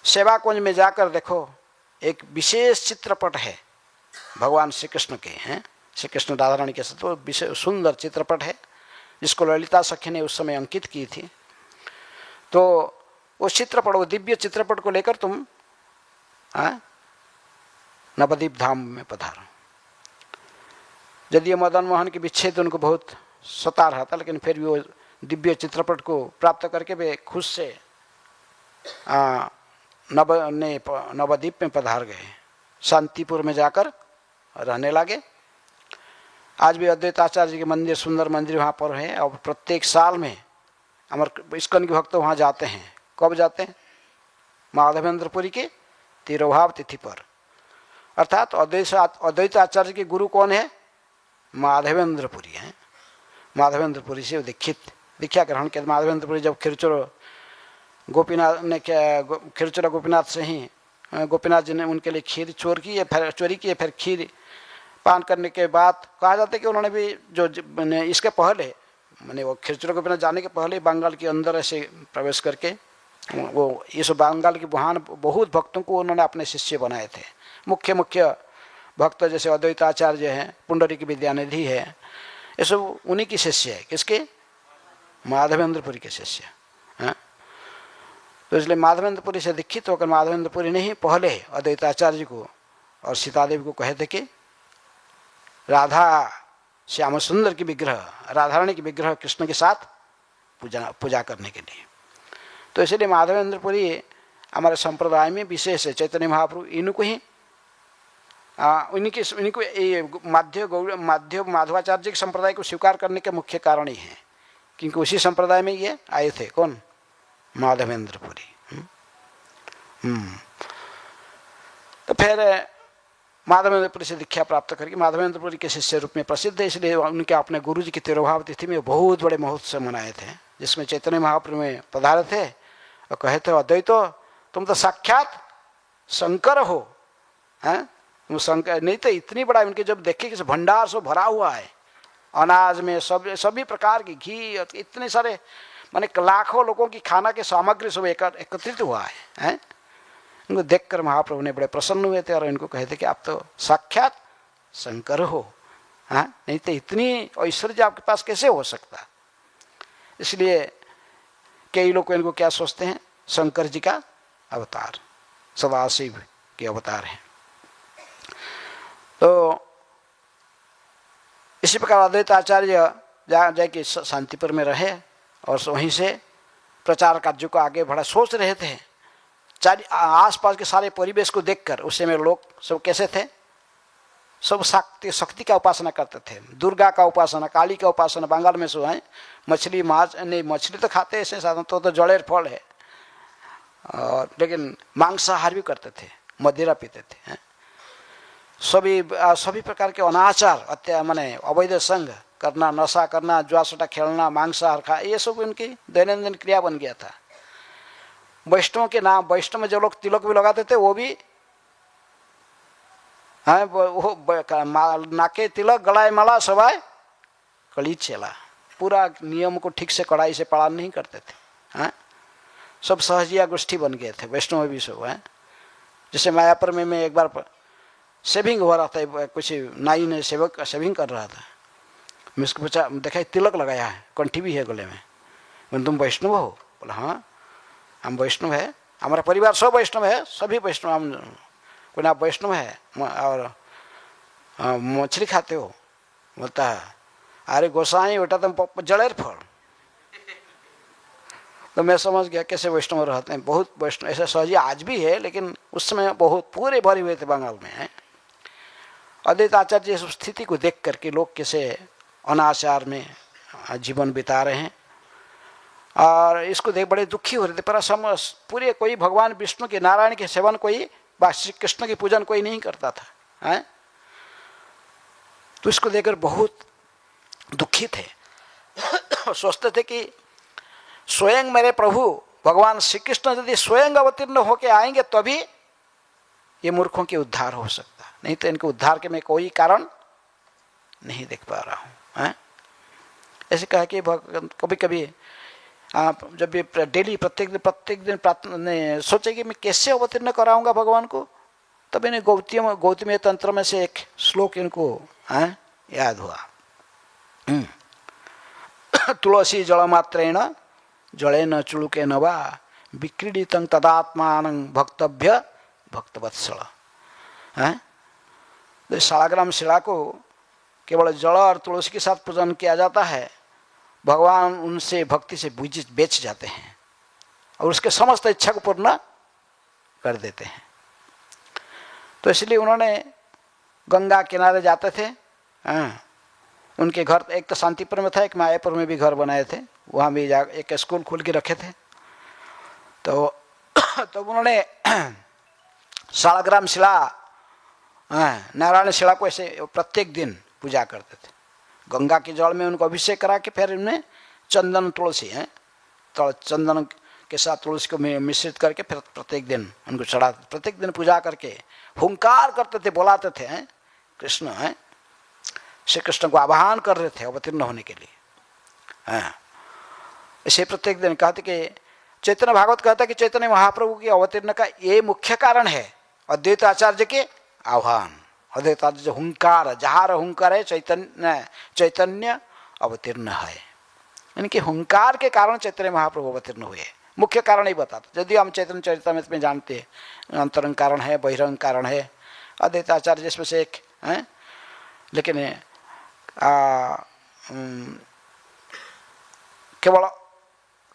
सेवा कुंज में जाकर देखो, एक विशेष चित्रपट है भगवान श्री कृष्ण के, हैं श्री कृष्ण राधा रानी के साथ, तो विशेष सुंदर चित्रपट है जिसको ललिता सखी ने उस समय अंकित की थी। तो वो चित्रपट, वो दिव्य चित्रपट को लेकर तुम नवद्वीप धाम में पधारो। यदि मदन मोहन के विच्छेद उनको बहुत सता रहा था, लेकिन फिर भी वो दिव्य चित्रपट को प्राप्त करके वे खुश से नवद्वीप में पधार गए, शांतिपुर में जाकर रहने लगे। आज भी अद्वैत आचार्य जी के मंदिर, सुंदर मंदिर वहाँ पर है। और प्रत्येक साल में हमारे इस्कॉन के भक्त वहाँ जाते हैं। कब जाते हैं? माधवेंद्रपुरी के तिरुभाव तिथि पर। अर्थात अद्वैत आचार्य के गुरु कौन है? माधवेंद्रपुरी हैं। माधवेंद्रपुरी से दीक्षा ग्रहण किया। माधवेंद्रपुरी जब खिरचुर गोपीनाथ से ही गोपीनाथ जी ने उनके लिए खीर चोरी की, फिर खीर पान करने के बाद कहा जाता है कि उन्होंने भी जो इसके पहले वो खिरचुर गोपीनाथ जाने के पहले बंगाल के अंदर ऐसे प्रवेश करके वो इस बंगाल की महान बहुत भक्तों को उन्होंने अपने शिष्य बनाए थे। मुख्य भक्त जैसे अद्वैत आचार्य हैं, पुंडरीक विद्यानिधि है, ये सब उन्हीं की शिष्य है। किसके? माधवेंद्रपुरी के शिष्य हैं। तो इसलिए माधवेंद्रपुरी से दीक्षित होकर माधवेंद्रपुरी ने ही पहले अद्वैत आचार्य को और सीता देवी को कहे थे कि राधा श्याम सुंदर की विग्रह, राधा रानी की विग्रह कृष्ण के साथ पूजा करने के लिए। तो इसलिए माधवेंद्रपुरी हमारे संप्रदाय में विशेष है। चैतन्य महाप्रभु इनको ही इनको माध्य माधवाचार्य के संप्रदाय को स्वीकार करने के मुख्य कारण ही है, क्योंकि उसी संप्रदाय में ये आए थे। कौन? माधवेंद्रपुरी। तो फिर माधवेंद्रपुरी से दीक्षा प्राप्त करके माधवेंद्रपुरी के शिष्य रूप में प्रसिद्ध है। इसलिए उनके अपने गुरु जी की तिरुभाव तिथि में बहुत बड़े महोत्सव मनाए थे, जिसमें चैतन्य महाप्रभु में पधारे थे और कहे थे, अद्वैतो तुम तो साक्षात शंकर हो, हैं? तुम शंकर नहीं तो इतनी बड़ा। उनके जब देखे कि भंडार सब भरा हुआ है, अनाज में सभी प्रकार की घी, इतने सारे माने लाखों लोगों की खाना के सामग्री सब एकत्रित हुआ है। इनको देखकर महाप्रभु ने बड़े प्रसन्न हुए थे और इनको कहे थे कि आप तो साक्षात शंकर हो, हाँ? नहीं तो इतनी ऐश्वर्य आपके पास कैसे हो सकता। इसलिए कई लोग इनको क्या सोचते हैं, शंकर जी का अवतार, सदाशिव के अवतार हैं। तो इसी प्रकार अद्वैत आचार्य जाके शांतिपुर में रहे और वहीं से प्रचार कार्य को आगे बढ़ा सोच रहे थे। आसपास के सारे परिवेश को देखकर उस समय लोग सब कैसे थे, सब शक्ति का उपासना करते थे, दुर्गा का उपासना, काली का उपासना। बंगाल में सो है मछली मांस नहीं, मछली तो खाते ऐसे साधन तो जड़ेर फल है, और लेकिन मांसाहार भी करते थे, मदिरा पीते थे। सभी प्रकार के अनाचार माने अवैध संग करना, नशा करना, जुआ खेलना, मांसाहार खा, ये सब उनकी दैनंदिन क्रिया बन गया था। वैष्णव के नाम, वैष्णव में जो लोग तिलक भी लगाते थे वो भी नाके तिलक, गलाए माला, सवाए कड़ी चेला, पूरा नियम को ठीक से कड़ाई से पालन नहीं करते थे। सब सहजिया गोष्ठी बन गए थे वैष्णव में भी सब है। जैसे मायापुर में मैं एक बार सेविंग हो रहा था, कुछ नाई ने सेविंग कर रहा था, मैं उसको पूछा, देखा तिलक लगाया है, कंठी भी है गले में, मैंने तुम वैष्णव हो? बोला हाँ हम वैष्णव है, हमारा परिवार सब वैष्णव है, सभी वैष्णव। हम कोई आप वैष्णव है और मछली खाते हो? बोलता है अरे गोसाई बेटा तुम जड़ेर फल। तो मैं समझ गया कैसे वैष्णव रहते हैं। बहुत वैष्णव ऐसा सहजी आज भी है, लेकिन उस समय बहुत पूरे भरे हुए थे बंगाल में। अद्वैत आचार्य इस स्थिति को देख करके लोग कैसे अनाचार में जीवन बिता रहे हैं, और इसको देख बड़े दुखी हो रहे थे। पर पूरे कोई भगवान विष्णु के, नारायण के सेवन कोई, श्री कृष्ण की पूजन कोई नहीं करता था है? तो इसको देखकर बहुत दुखी थे। सोचते थे कि स्वयं मेरे प्रभु भगवान श्री कृष्ण यदि स्वयं अवतीर्ण होके आएंगे तभी ये मूर्खों के उद्धार हो सकता, नहीं तो इनके उद्धार के मैं कोई कारण नहीं देख पा रहा हूँ। ऐसे कहा कि कभी कभी आप जब भी डेली प्रत्येक दिन सोचे कि मैं कैसे अवतीर्ण कराऊंगा भगवान को, तब इन्हें गौतमीय तंत्र में से एक श्लोक इनको याद हुआ। तुलसी जलमात्रेण जलेन चुलुके नवा विक्रीडितं तदात्मानं भक्तभ्य भक्तवत्सल। शालाग्राम शिला को केवल जल और तुलसी के साथ पूजन किया जाता है, भगवान उनसे भक्ति से बेच जाते हैं और उसके समस्त इच्छा को पूर्ण कर देते हैं। तो इसलिए उन्होंने गंगा किनारे जाते थे। उनके घर एक तो शांतिपुर में था, एक मायापुर में भी घर बनाए थे, वहाँ भी एक स्कूल खोल के रखे थे। तो उन्होंने शालाग्राम शिला, नारायण शिला को ऐसे प्रत्येक दिन पूजा करते थे। गंगा के जल में उनको अभिषेक करा के फिर उनमें चंदन तुलसी तो चंदन के साथ तुलसी को मिश्रित करके फिर प्रत्येक दिन उनको चढ़ा, प्रत्येक दिन पूजा करके हुंकार करते थे, बुलाते थे कृष्ण श्री कृष्ण को आवाहन कर रहे थे अवतीर्ण होने के लिए। इसे प्रत्येक दिन कहते कि चैतन्य भागवत कहता कि चैतन्य महाप्रभु की अवतीर्ण का ये मुख्य कारण है अद्वैत आचार्य के आह्वान। अद्वैत आचार्य हुंकार, जहार हुंकार है चैतन्य अवतीर्ण है। इनके हुंकार के कारण चैतन्य महाप्रभु अवतीर्ण हुए, मुख्य कारण ही बताते। यदि हम चैतन्य चरितामृत में जानते हैं अंतरंग कारण है, बहिरंग कारण है, अद्वैत आचार्य जिसमें से एक है, लेकिन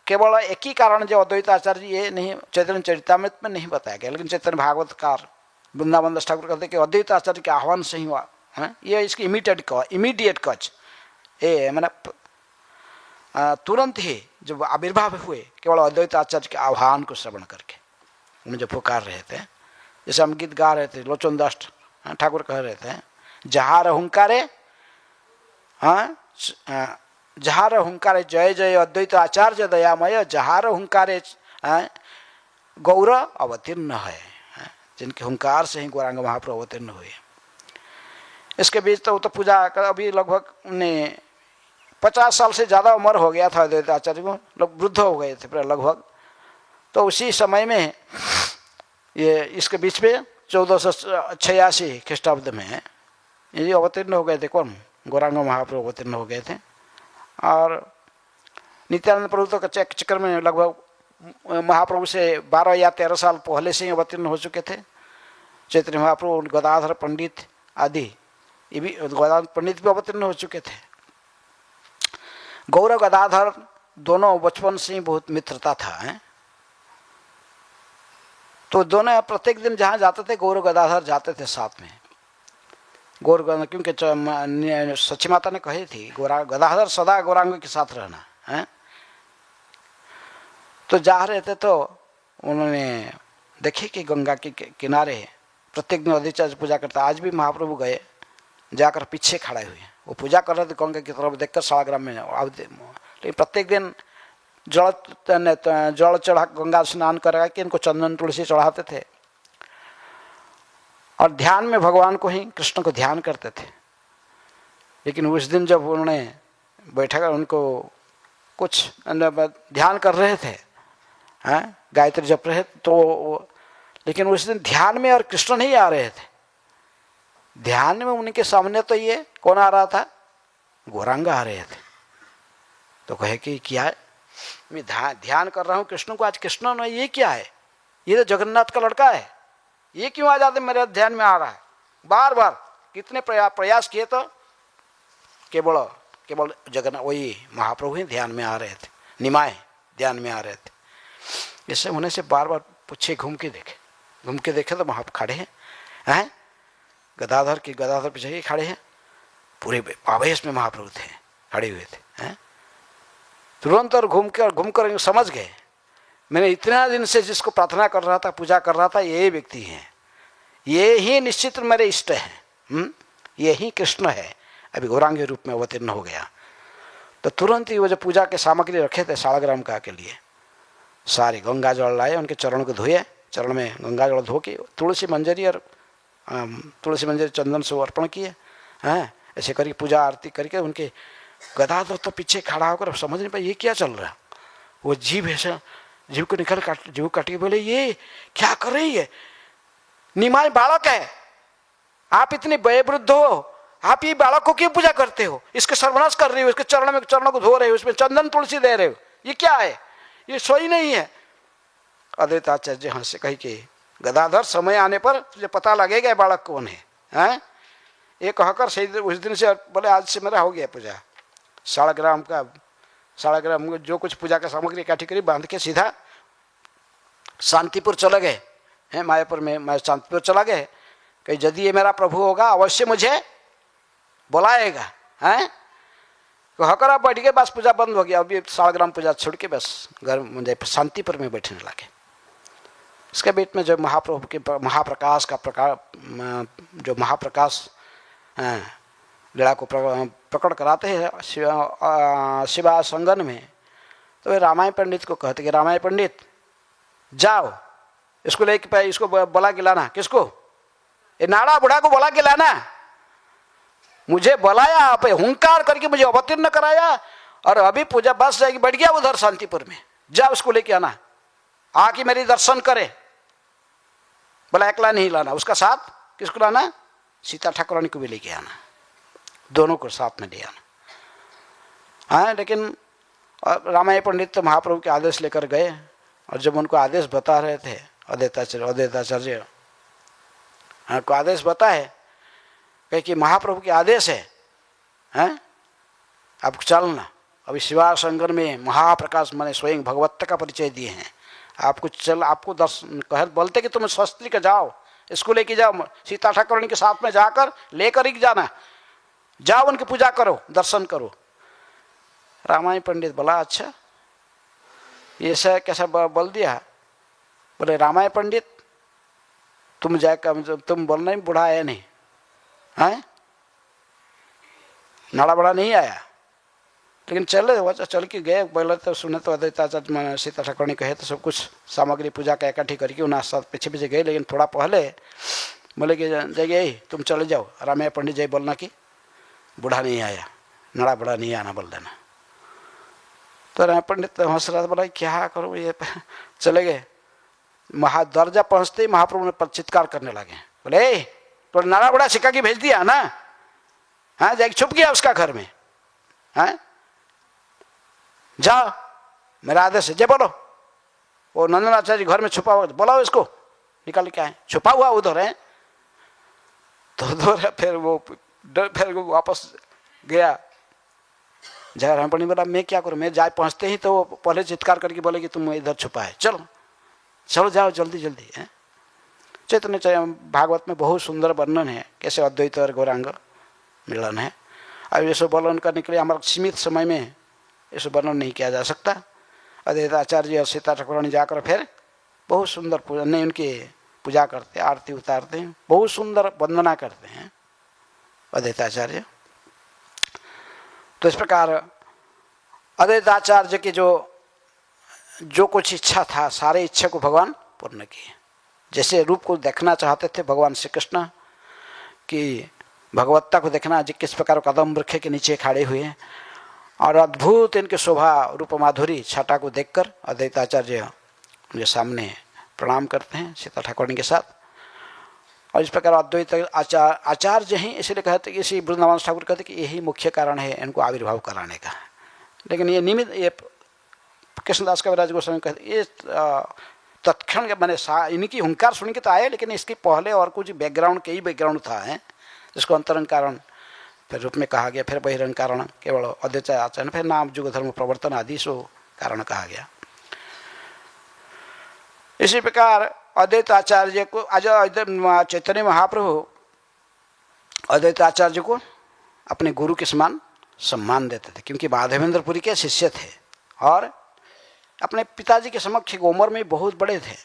केवल एक ही कारण जो अद्वैत आचार्य ये नहीं चैतन्य चरितामृत में नहीं बताया गया, लेकिन चैतन्य भागवतकार वृंदावन दास ठाकुर कहते हैं कि अद्वैत आचार्य के आह्वान से ही हुआ है। ये इसकी इमीडिएट कच ये मैंने तुरंत ही जब आविर्भाव हुए केवल अद्वैत आचार्य के आह्वान को श्रवण करके, उन्हें जो पुकार रहे थे, जैसे हम गीत गा रहे थे, लोचन दास ठाकुर कह रहे थे, जहार हुंकारे जहार हुंकारे जय जय अद्वैत आचार्य दयामय, जहार हुंकारे गौर अवतीर्ण है, जिनके हुंकार से ही गौरांग महाप्रभु अवतीर्ण हुए। इसके बीच तो पूजा अभी लगभग 50 साल से ज़्यादा उम्र हो गया था अद्वैत आचार्य को, लोग वृद्ध हो गए थे लगभग। तो उसी समय में ये इसके बीच में 1486 ख्रीष्टाब्द में ये अवतीर्ण हो गए थे। कौन? गौरांग महाप्रभु अवतीर्ण हो गए थे। और नित्यानंद प्रभु तो चक्कर में लगभग महाप्रभु से 12 या 13 साल पहले से ही अवतीर्ण हो चुके थे। चैतन्य महाप्रभु, गदाधर पंडित आदि, ये भी गदाधर पंडित भी अवतीर्ण हो चुके थे। गौर गदाधर दोनों बचपन से ही बहुत मित्रता था है? तो दोनों प्रत्येक दिन जहाँ जाते थे गौर गदाधर जाते थे साथ में। गौर क्योंकि सची माता ने कही थी गदाधर सदा गौरांग के साथ रहना है। तो जा रहे थे तो उन्होंने देखे कि गंगा के किनारे प्रत्येक दिन अधिचार्य पूजा करता। आज भी महाप्रभु गए, जाकर पीछे खड़े हुए, वो पूजा कर रहे थे गंगा की तरफ देखकर शालग्राम में। लेकिन प्रत्येक दिन जल चढ़ा गंगा स्नान करेगा कि इनको चंदन तुलसी चढ़ाते थे और ध्यान में भगवान को ही, कृष्ण को ध्यान करते थे। लेकिन उस दिन जब उन्होंने बैठा कर उनको कुछ ध्यान कर रहे थे, हैं, गायत्री जप रहे तो, लेकिन उस दिन ध्यान में और कृष्ण नहीं आ रहे थे। ध्यान में उनके सामने तो ये कौन आ रहा था? गौरांग आ रहे थे। तो कहे कि क्या है, मैं ध्यान कर रहा हूँ कृष्ण को, आज कृष्ण ने ये क्या है, ये तो जगन्नाथ का लड़का है, ये क्यों आ जाते मेरे ध्यान में आ रहा है? बार बार कितने प्रयास किए तो केवल जगन्नाथ वही महाप्रभु ही ध्यान में आ रहे थे, निमाय ध्यान में आ रहे थे। इससे होने से बार बार पूछे, घूम के देखे तो वहाँ खड़े हैं गदाधर पीछे खड़े हैं, पूरे आवेश में महाप्रभु थे, खड़े हुए थे हैं। तुरंत और घूमकर समझ गए, मैंने इतना दिन से जिसको प्रार्थना कर रहा था, पूजा कर रहा था, ये व्यक्ति है, ये ही निश्चित मेरे इष्ट है, ये ही कृष्ण है, अभी गौरांग के रूप में अवतीर्ण हो गया। तो तुरंत ही वो जो पूजा के सामग्री रखे थे शालग्राम का के लिए, सारे गंगा जल लाए, उनके चरण को धोए, चरण में गंगा जल धो के तुलसी मंजरी चंदन से अर्पण किए हैं। ऐसे करके पूजा आरती करके उनके गदाधर तो पीछे खड़ा होकर समझ नहीं पाए ये क्या चल रहा। वो जीव को निकल काट के बोले, ये क्या कर रही है, निमाय बालक है, आप इतने वयोवृद्ध हो, आप ये बालक को क्यों पूजा करते हो, इसके सर्वनाश कर रही हो, इसके चरणों को धो रहे हो, उसमें चंदन तुलसी दे रहे हो, ये क्या है, ये सोई नहीं है। अद्वैत आचार्य हंस से कही कि गदाधर समय आने पर तुझे पता लगेगा बालक कौन है, हैं? ये कहकर उस दिन से बोले आज से मेरा हो गया पूजा। शालग्राम जो कुछ पूजा का सामग्री इकट्ठी करी, बांध के सीधा शांतिपुर चले गए हैं। मायापुर में मैं शांतिपुर चला गए कि यदि ये मेरा प्रभु होगा अवश्य मुझे बुलाएगा, हैं? तो हकर आप बैठ गए, बस पूजा बंद हो गया। अभी शालग्राम पूजा छोड़ के बस घर मुझे शांतिपुर में बैठने लगे। इसके बीच में जो महाप्रभु के महाप्रकाश का जो महाप्रकाश लीला को प्रकट कराते हैं शिवा संगन में, तो वे रामायण पंडित को कहते कि रामायण पंडित जाओ इसको लेके इसको बुला के लाना। किसको? ये नाड़ा बुढ़ा को बुला के लाना। मुझे बुलाया, आप हुंकार करके मुझे अवतीर्ण कराया और अभी पूजा बस जाएगी, बैठ गया उधर शांतिपुर में, जाओ उसको लेके आना, आके मेरी दर्शन करे। बोला अकेला नहीं लाना, उसका साथ किसको लाना? सीता ठाकुरानी को भी लेके आना, दोनों को साथ में ले आना। हाँ, लेकिन रामायण पंडित तो महाप्रभु के आदेश लेकर गए और जब उनको आदेश बता रहे थे अद्वैताचार्य को आदेश बताए कि महाप्रभु के आदेश है, हैं? आप चलना। अभी शिवा संगर में महाप्रकाश माने स्वयं भगवत्ता का परिचय दिए हैं। आपको दर्शन बोलते कि तुम शास्त्री का जाओ, इसको लेके जाओ, सीता ठाकुरानी के साथ में जाकर लेकर ही जाना, जाओ उनकी पूजा करो, दर्शन करो। रामायण पंडित बोला अच्छा ये ऐसा कैसा बोल दिया? बोले रामायण पंडित तुम जाकर तुम बोलना ही बूढ़ा आया नहीं, हैं? नाड़ा बड़ा नहीं आया, लेकिन चल के गए। बोले तो सुने तो अद्वैताचार्य सीता ठाकुरानी कहे तो सब कुछ सामग्री पूजा का इकट्ठी करके उन्हें साथ पीछे पीछे गए। लेकिन थोड़ा पहले बोले कि जाइए तुम चले जाओ, रामायण पंडित जय बोलना कि बूढ़ा नहीं आया, नाड़ा बड़ा नहीं आना बोल देना। तो रामायण पंडित हंस रहा था, बोला क्या करो ये। चले गए। दर्जा पहुँचते ही महाप्रभु ने चित्कार करने लगे, बोले तो नाड़ा बड़ा सिक्का की भेज दिया ना, हाँ जाके छुप गया उसका घर में, हैं? जाओ मेरा आदेश है, जय बोलो। वो नंदनाचार्य घर में छुपा हुआ, बोलाओ इसको निकाल के आए, छुपा हुआ उधर है। तो उधर फिर वो वापस गया जगरामणि बोला मैं क्या करूँ, मैं जाए पहुँचते ही तो पहले चित्कार करके बोले कि तुम इधर छुपा है, चलो चलो जाओ जल्दी जल्दी है। चैतन्य भागवत में बहुत सुंदर वर्णन है कैसे अद्वैत और गौरांग मिलन है। अब ये सब वर्णन करने के लिए हमारा सीमित समय में ये सब वर्णन नहीं किया जा सकता। अद्वैत आचार्य और सीता ठाकुरानी जाकर फिर बहुत सुंदर पूजा नहीं उनकी पूजा करते, आरती उतारते हैं, बहुत सुंदर वंदना करते हैं अद्वैताचार्य। तो इस प्रकार अद्वैताचार्य की जो कुछ इच्छा था सारे इच्छा को भगवान पूर्ण किए। जैसे रूप को देखना चाहते थे भगवान श्री कृष्ण कि भगवत्ता को देखना, किस प्रकार कदम वृक्ष के नीचे खड़े हुए और अद्भुत इनके शोभा रूप माधुरी छटा को देखकर अद्वैताचार्य उनके सामने प्रणाम करते हैं सीता ठाकुरानी के साथ। और इस प्रकार अद्वैत आचार्य ही इसलिए कहते कि इसी वृंदावन ठाकुर कहते कि यही मुख्य कारण है इनको आविर्भाव कराने का। लेकिन ये निमित्त ये कृष्णदास कविराज गोस्वामी कहते ये तत्क्षण के मैंने इनकी हुंकार सुन के तो आए, लेकिन इसके पहले और कुछ बैकग्राउंड कई बैकग्राउंड था है जिसको अंतरंग कारण फिर रूप में कहा गया, फिर बहिरंग कारण केवल अद्वैत आचार्य, फिर नाम युग धर्म प्रवर्तन आदि सो कारण कहा गया। इसी प्रकार अद्वैत आचार्य को आज चैतन्य महाप्रभु अद्वैत आचार्य को अपने गुरु के समान सम्मान देते थे, क्योंकि माधवेंद्रपुरी के शिष्य थे और अपने पिताजी के समक्ष उम्र में बहुत बड़े थे।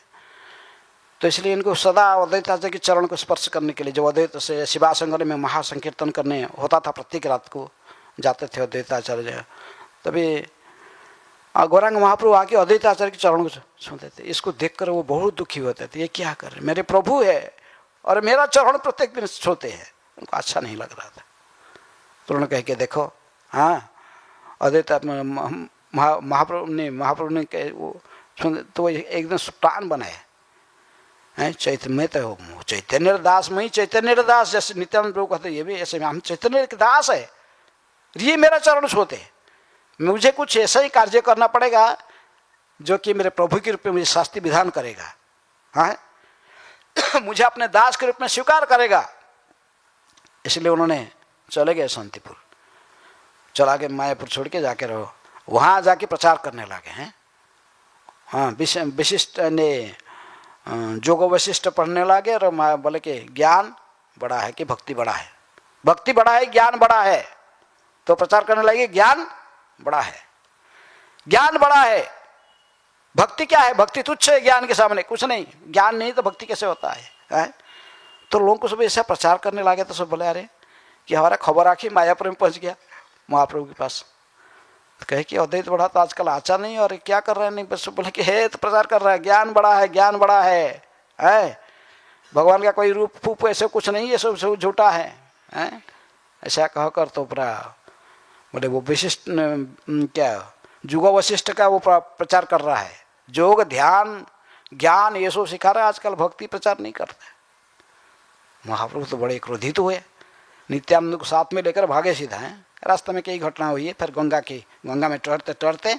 तो इसलिए इनको सदा अद्वैत आचार्य के चरण को स्पर्श करने के लिए, जो अद्वैत से शिवासंगल में महासंकीर्तन करने होता था प्रत्येक रात को जाते थे अद्वैत आचार्य, तभी गौरांग महाप्रभु आके अद्वैत आचार्य के चरणों को छूते थे। इसको देखकर वो बहुत दुखी होते थे, ये क्या कर रहे, मेरे प्रभु है और मेरा चरण प्रत्येक दिन छूते हैं। उनको अच्छा नहीं लग रहा था। तो उन्होंने कह के देखो, हाँ अद्वैत महाप्रभु ने वो तो एक दिन प्राण बनाए हैं चैतन्य में, तो चैतन्य दास में ही चैतन्य दास, जैसे नित्यानंद प्रभु कहते ये भी ऐसे में हम चैतन्य के दास है, ये मेरा चरण छूते, मुझे कुछ ऐसा ही कार्य करना पड़ेगा जो कि मेरे प्रभु के रूप में मुझे शास्त्रीय विधान करेगा, हाँ मुझे अपने दास के रूप में स्वीकार करेगा। इसलिए उन्होंने चले गए शांतिपुर, चला के मायापुर छोड़ के जाके रहो, वहाँ जाके प्रचार करने लगे हैं। हाँ विशिष्ट ने जोग वशिष्ठ पढ़ने लगे और बोले कि ज्ञान बड़ा है कि भक्ति बड़ा है, भक्ति बड़ा है ज्ञान बड़ा है, तो प्रचार करने लगे ज्ञान बड़ा है, ज्ञान बड़ा है, भक्ति क्या है, भक्ति तुच्छ है ज्ञान के सामने, कुछ नहीं, ज्ञान नहीं तो भक्ति कैसे होता है? तो लोगों को सब ऐसा प्रचार करने लगे। तो सब बोले अरे कि हमारा खबर आखिर मायापुर में पहुंच गया महाप्रभु के पास। तो कहे कि अद्वैत बड़ा तो आजकल आचा नहीं और क्या कर रहे हैं, नहीं बस बोले कि है तो प्रचार कर रहा है, ज्ञान बड़ा है, ज्ञान बड़ा है, भगवान का कोई रूप फूप ऐसे कुछ नहीं है, सब झूठा है, ऐसा कहकर तो पूरा बोले वो विशिष्ट क्या युग वशिष्ठ का वो प्रचार कर रहा है, योग ध्यान ज्ञान ये सब सिखा रहा है, आजकल भक्ति प्रचार नहीं करता है। महाप्रभु तो बड़े क्रोधित हुए, नित्यानंद को साथ में लेकर भागे सीधा है। रास्ते में कई घटना हुई है, फिर गंगा में टहरते टहरते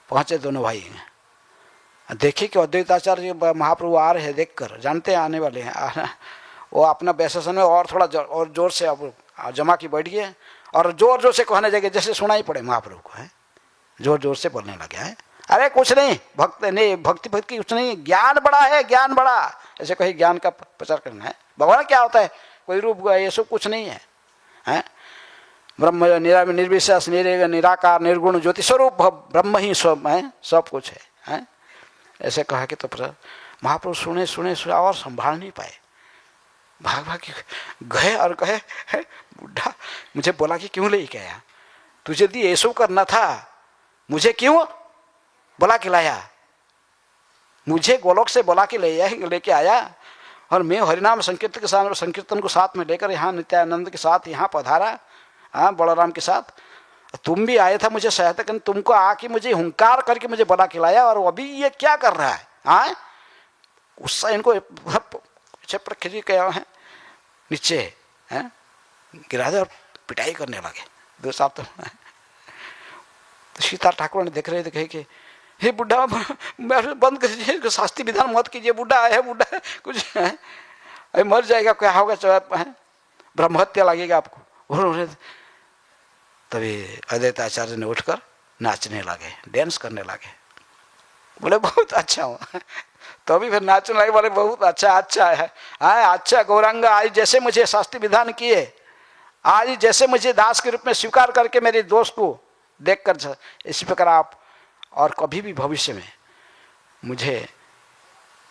पहुंचे दोनों भाई, देखे कि अद्वैताचार्य महाप्रभु आ रहे हैं, देखकर जानते हैं आने वाले हैं, वो अपना वैसेशन में और थोड़ा और जोर से अब जमा की बैठ गए और जोर जोर से कहने लगे जैसे सुनाई पड़े महाप्रभु को, है जोर जोर से बोलने लगे हैं, अरे कुछ नहीं भक्त नहीं, भक्ति भक्ति कुछ नहीं, ज्ञान बड़ा है, ज्ञान बड़ा, ऐसे कहीं ज्ञान का प्रचार करना है। भगवान क्या होता है, कोई रूप ये सब कुछ नहीं है, हैं ब्रह्म निर्विशेष निराकार निर्गुण ज्योति स्वरूप ब्रह्म ही सब है, सब कुछ है, ऐसे कहा कि तो महाप्रभु सुने सुने सुने और संभाल नहीं पाए, भाग भाग गए और कहे बुढ़ा मुझे बोला कि क्यों ले के आया, तुझे दी ये सब करना था, मुझे क्यों बोला के लाया, मुझे गोलोक से बोला के लेके आया और मैं हरिनाम संकीर्तन को साथ में लेकर यहाँ नित्यानंद के साथ यहाँ पधारा, हाँ बलराम के साथ, तुम भी आए था मुझे सहायता करने, तुमको आके मुझे हुंकार करके मुझे बोला खिलाया और अभी ये क्या कर रहा है, हाँ उससे इनको खिजी क्या है नीचे हैं गिरा दे और पिटाई करने लगे दो साहब। तो सीता ठाकुर ने देख रहे थे, कहे कि हे बुढ़ा बंद कीजिए, शास्त्रीय विधान मत कीजिए, बुढ़ा है कुछ है, अरे मर जाएगा, क्या होगा, ब्रह्महत्या लगेगा आपको। तभी अद्वैत आचार्य ने उठकर नाचने लगे, डांस करने लगे। बोले बहुत अच्छा हूँ तो भी फिर नाचने लगे, बोले बहुत अच्छा अच्छा है। अच्छा गौरांग, आज जैसे मुझे शास्त्रीय विधान किए, आज जैसे मुझे दास के रूप में स्वीकार करके मेरे दोस्त को देखकर, इसी प्रकार आप और कभी भी भविष्य में मुझे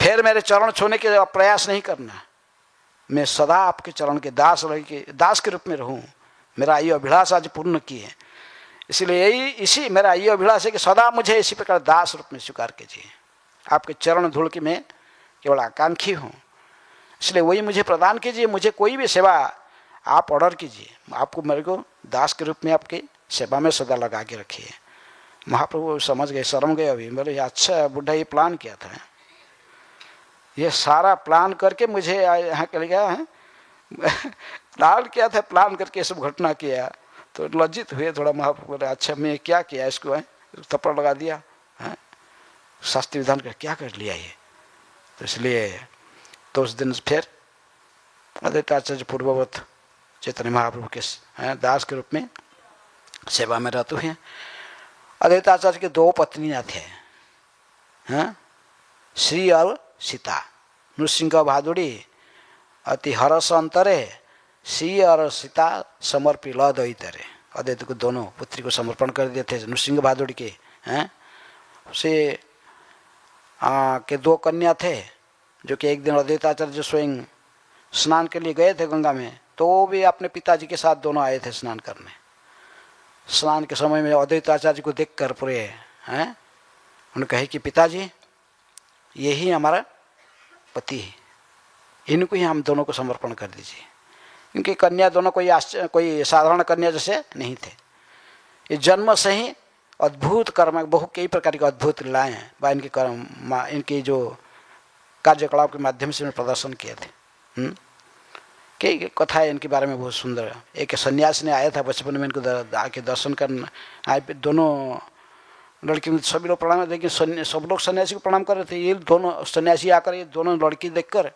फिर मेरे चरण छूने के प्रयास नहीं करना। मैं सदा आपके चरण के दास के रूप में रहूं। मेरा ये अभिलाष आज पूर्ण किए, इसलिए यही इसी मेरा ये अभिलाष है कि सदा मुझे इसी प्रकार दास रूप में स्वीकार कीजिए। आपके चरण धूल की मैं केवल आकांक्षी हूँ, इसलिए वही मुझे प्रदान कीजिए। मुझे कोई भी सेवा आप ऑर्डर कीजिए, आपको मेरे को दास के रूप में आपकी सेवा में सदा लगा के रखिए। महाप्रभु समझ गए, शर्म गए अभी। बोले अच्छा बुढ़ा ये प्लान किया था, ये सारा प्लान करके मुझे यहाँ के गया है प्लान किया था, प्लान करके सब घटना किया। तो लज्जित हुए थोड़ा महाप्रभु। बोले अच्छा मैं क्या किया इसको, है थप्पड़ लगा दिया, है शास्त्रीय विधान कर क्या कर लिया ये। तो इसलिए तो उस दिन फिर अद्वैत आचार्य पूर्ववत चैतन्य महाप्रभु के दास के रूप में सेवा में रहते हुए। अद्वैत आचार्य के दो पत्नियां थे, हैं श्री और सीता। नृसिंह भादुड़ी अति हरस अंतरे, श्री और सीता समर्पी लदयितरे। अद्वैत को दोनों पुत्री को समर्पण कर दिए थे नृसिंह भादुड़ी के। हैं से के दो कन्या थे, जो कि एक दिन अद्वैत आचार्य स्वयं स्नान के लिए गए थे गंगा में, तो भी अपने पिताजी के साथ दोनों आए थे स्नान करने। स्नान के समय में अद्वैत आचार्य को देखकर पूरे हैं उन्होंने कहे कि पिताजी यही हमारा पति है, इनको ही हम दोनों को समर्पण कर दीजिए। क्योंकि कन्या दोनों कोई साधारण कन्या जैसे नहीं थे। ये जन्म से ही अद्भुत कर्म, बहुत कई प्रकार के अद्भुत लीलाएं हैं व इनके कर्म, इनकी जो कार्यकलाप के माध्यम से प्रदर्शन किए थे। कई कथाएं इनके बारे में बहुत सुंदर है। एक सन्यासी ने आया था बचपन में इनको आके दर्शन करना आए, दोनों लड़की सभी लोग प्रणाम, लेकिन सब लोग सन्यासी को प्रणाम कर रहे थे। ये दोनों सन्यासी आकर ये दोनों लड़की देखकर,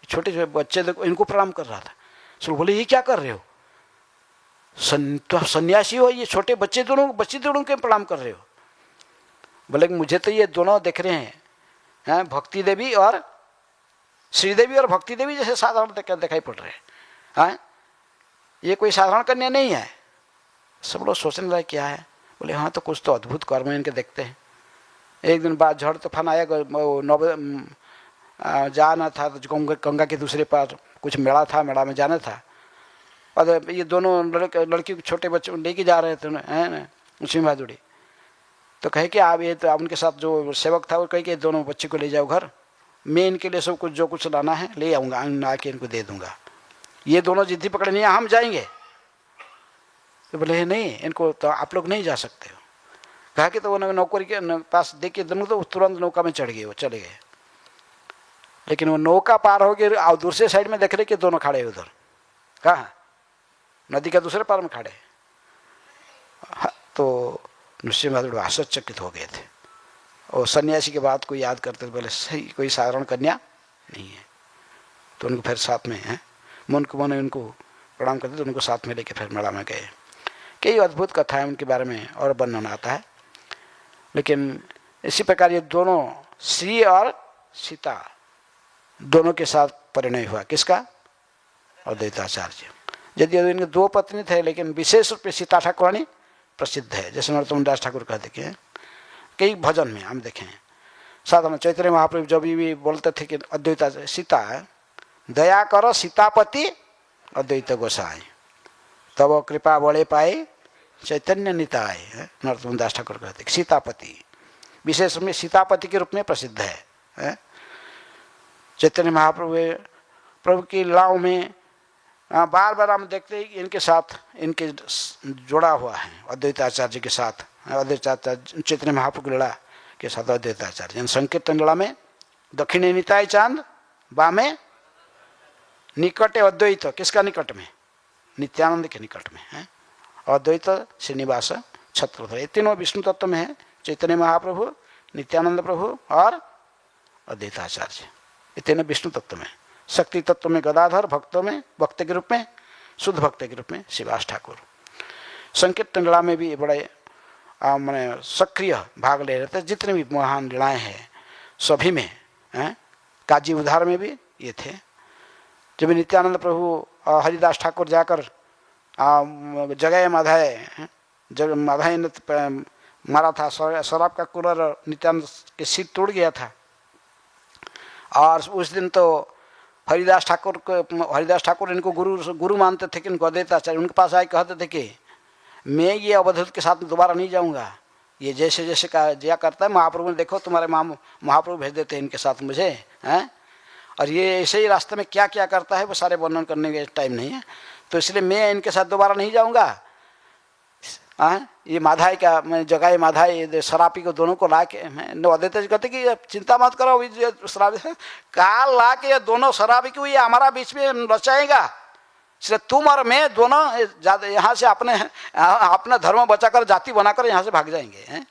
छोटे छोटे बच्चे देखो इनको प्रणाम कर रहा था। सो बोले ये क्या कर रहे हो, तो सन्यासी हो, ये छोटे बच्चे दोनों के प्रणाम कर रहे हो। बोले मुझे तो ये दोनों दिख रहे हैं, भक्ति देवी और श्रीदेवी और भक्ति देवी जैसे साधारण दिखाई पड़ रहे हैं। ये कोई साधारण कन्या नहीं है। सब लोग सोचने लगे क्या है। बोले हाँ तो कुछ तो अद्भुत कर्म इनके देखते हैं। एक दिन बाद झड़ तूफान आया, जाना था तो गंगा के दूसरे पार कुछ मेला था, मेला में जाना था। और ये दोनों लड़की छोटे बच्चे लेके जा रहे थे, है ना नृसिंह भादुड़ी। तो कहे कि आप ये तो उनके साथ जो सेवक था वो कहे कि दोनों बच्चे को ले जाओ घर, मैं इनके लिए सब कुछ जो कुछ लाना है ले आऊँगा, आके इनको दे दूँगा। ये दोनों जिद्दी पकड़े नहीं हम जाएंगे। तो बोले नहीं इनको तो आप लोग नहीं जा सकते हो। कहा कि तो वो नौकरी के पास देख के दोनों तो तुरंत नौका में चढ़ गए, वो चले गए। लेकिन वो नौका पार हो गए और दूसरे साइड में देख रहे कि दोनों खड़े उधर, कहाँ नदी का दूसरे पार में खड़े। तो नृसिंह भादुड़ी आश्चर्यचकित हो गए थे और सन्यासी के बात को याद करते थे। बोले सही कोई साधारण कन्या नहीं है। तो उनको फिर साथ में है मन को मन उनको प्रणाम करते तो उनको साथ में लेके फिर मेला में गए। कई अद्भुत कथाएं उनके बारे में और वर्णन आता है। लेकिन इसी प्रकार ये दोनों श्री और सीता दोनों के साथ परिणय हुआ। किसका? अद्वैताचार्य। यदि इनके दो पत्नी थे लेकिन विशेष रूप से सीता ठाकुरानी प्रसिद्ध है। जैसे नरोत्तम दास ठाकुर कहते हैं कई भजन में हम देखें, साधारण चैतन्य महाप्रभु जब भी बोलते थे कि अद्वैता सीता दया करो सीतापति अद्वैत गोसाई, तब कृपा बड़े पाए चैतन्य निताय। नरोत्तम दास ठाकुर कहते हैं सीतापति विशेष में सीतापति के रूप में प्रसिद्ध है। चैतन्य महाप्रभु प्रभु की लीलाओं में बार बार हम देखते हैं इनके साथ इनके जुड़ा हुआ है अद्वैताचार्य के साथ। अद्वैताचार्य चैतन्य महाप्रभु की लीला के साथ अद्वैताचार्य संकीर्तन लीला में दक्षिणे निताय चांद बामे निकटे अद्वैत। किसका निकट में? नित्यानंद के निकट में है। अद्वैत श्रीनिवास छत्रधर ये तीनों विष्णु तत्व में है। चैतन्य महाप्रभु, नित्यानंद प्रभु और अद्वैताचार्य ये तीनों विष्णु तत्व में। शक्ति तत्व में गदाधर, भक्तों में भक्त के रूप में शुद्ध भक्त के रूप में श्रीवास ठाकुर। संकीर्तन लीला में भी बड़े मैंने सक्रिय भाग ले रहे थे। जितने भी महान लीलाएँ हैं सभी में, काजी उद्धार में भी ये थे। जब नित्यानंद प्रभु हरिदास ठाकुर जाकर जगह माधाए, जब माधाए ने मारा था, शराब का कूलर नित्यानंद के सिर टूट गया था। और उस दिन तो हरिदास ठाकुर इनको गुरु मानते थे कि इनको अद्वैत आचार्य। उनके पास आए कहते थे कि मैं ये अवधूत के साथ दोबारा नहीं जाऊंगा, ये जैसे जैसे जया करता है महाप्रभु ने, देखो तुम्हारे महाप्रभु भेज देते हैं इनके साथ मुझे, हैं, और ये ऐसे ही रास्ते में क्या क्या करता है वो सारे वर्णन करने के टाइम नहीं है, तो इसलिए मैं इनके साथ दोबारा नहीं जाऊंगा। ये माधाई का मैं जगह माधाई शराबी को दोनों को ला के अद्वैत जी कहते कि चिंता मत करो, शराबी काल ला के दोनों शराबी को ये हमारा बीच में रचाएगा, इसलिए तुम और मैं दोनों यहाँ से अपना धर्म बचाकर जाति बनाकर यहाँ से भाग जाएंगे, हैं?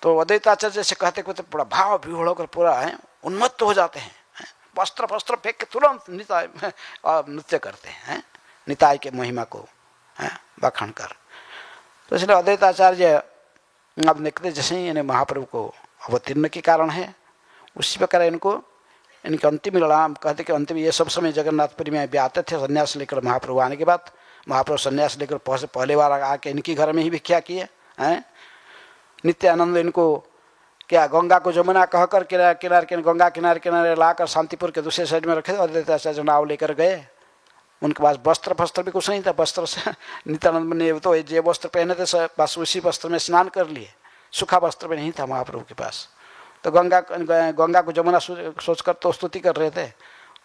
तो अद्वैत आचार्य जैसे कहते कहते पूरा भाव विह्वल होकर पूरा उन्मत्त हो जाते हैं, वस्त्र फेंक के तुरंत निताय नृत्य करते हैं, निताय के महिमा को बखान कर। तो इसलिए अद्वैत आचार्य अब निकले जैसे ही इन्हें महाप्रभु को अवतीर्ण के कारण है, उसी प्रकार इनके अंतिम लीला कहते कि अंतिम ये सब समय जगन्नाथपुरी में भी आते थे संन्यास लेकर। महाप्रभु आने के बाद महाप्रभु संन्यास लेकर पहले बार आके इनकी घर में ही भिक्षा किए हैं। नित्यानंद इनको क्या गंगा को जमुना कहकर किनारे गंगा किनारे लाकर शांतिपुर के दूसरे साइड में रखे। अद्वैत आचार्य नाव लेकर गए, उनके पास वस्त्र भी कुछ नहीं था। वस्त्र से नित्यानंद ने तो ये वस्त्र पहने थे, बस उसी वस्त्र में स्नान कर लिए, सूखा वस्त्र में नहीं था महाप्रभु के पास। तो गंगा को जमुना सोचकर तो स्तुति कर रहे थे।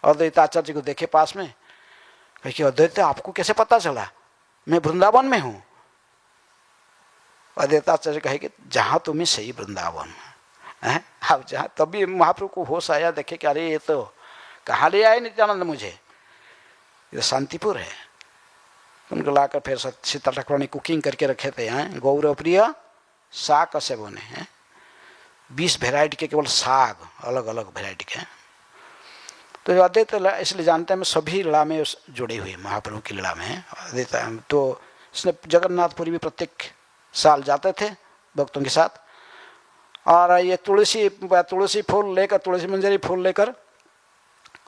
अद्वैत आचार्य को देखे पास में, कहे कि अद्वैत आपको कैसे पता चला मैं वृंदावन में हूँ? अद्वैत आचार्य कहे कि जहाँ तुम्हें सही वृंदावन है। अब जहाँ तभी महाप्रभु को होश आया, देखे कि अरे ये तो कहाँ ले आए नित्यानंद मुझे, ये शांतिपुर है। उनको लाकर फिर सीता ठाकुर ने कुकिंग करके रखे थे, हैं गौरव प्रिय साग कैसे बने हैं, 20 वेराइटी के केवल साग, अलग अलग वेराइटी के। तो अद्वैत इसलिए जानते हैं सभी लीला में जुड़े हुए महाप्रभु की लीला में अद्वैत। तो इसने जगन्नाथपुरी भी प्रत्येक साल जाते थे भक्तों के साथ। और ये तुलसी फूल लेकर, तुलसी मंजरी फूल लेकर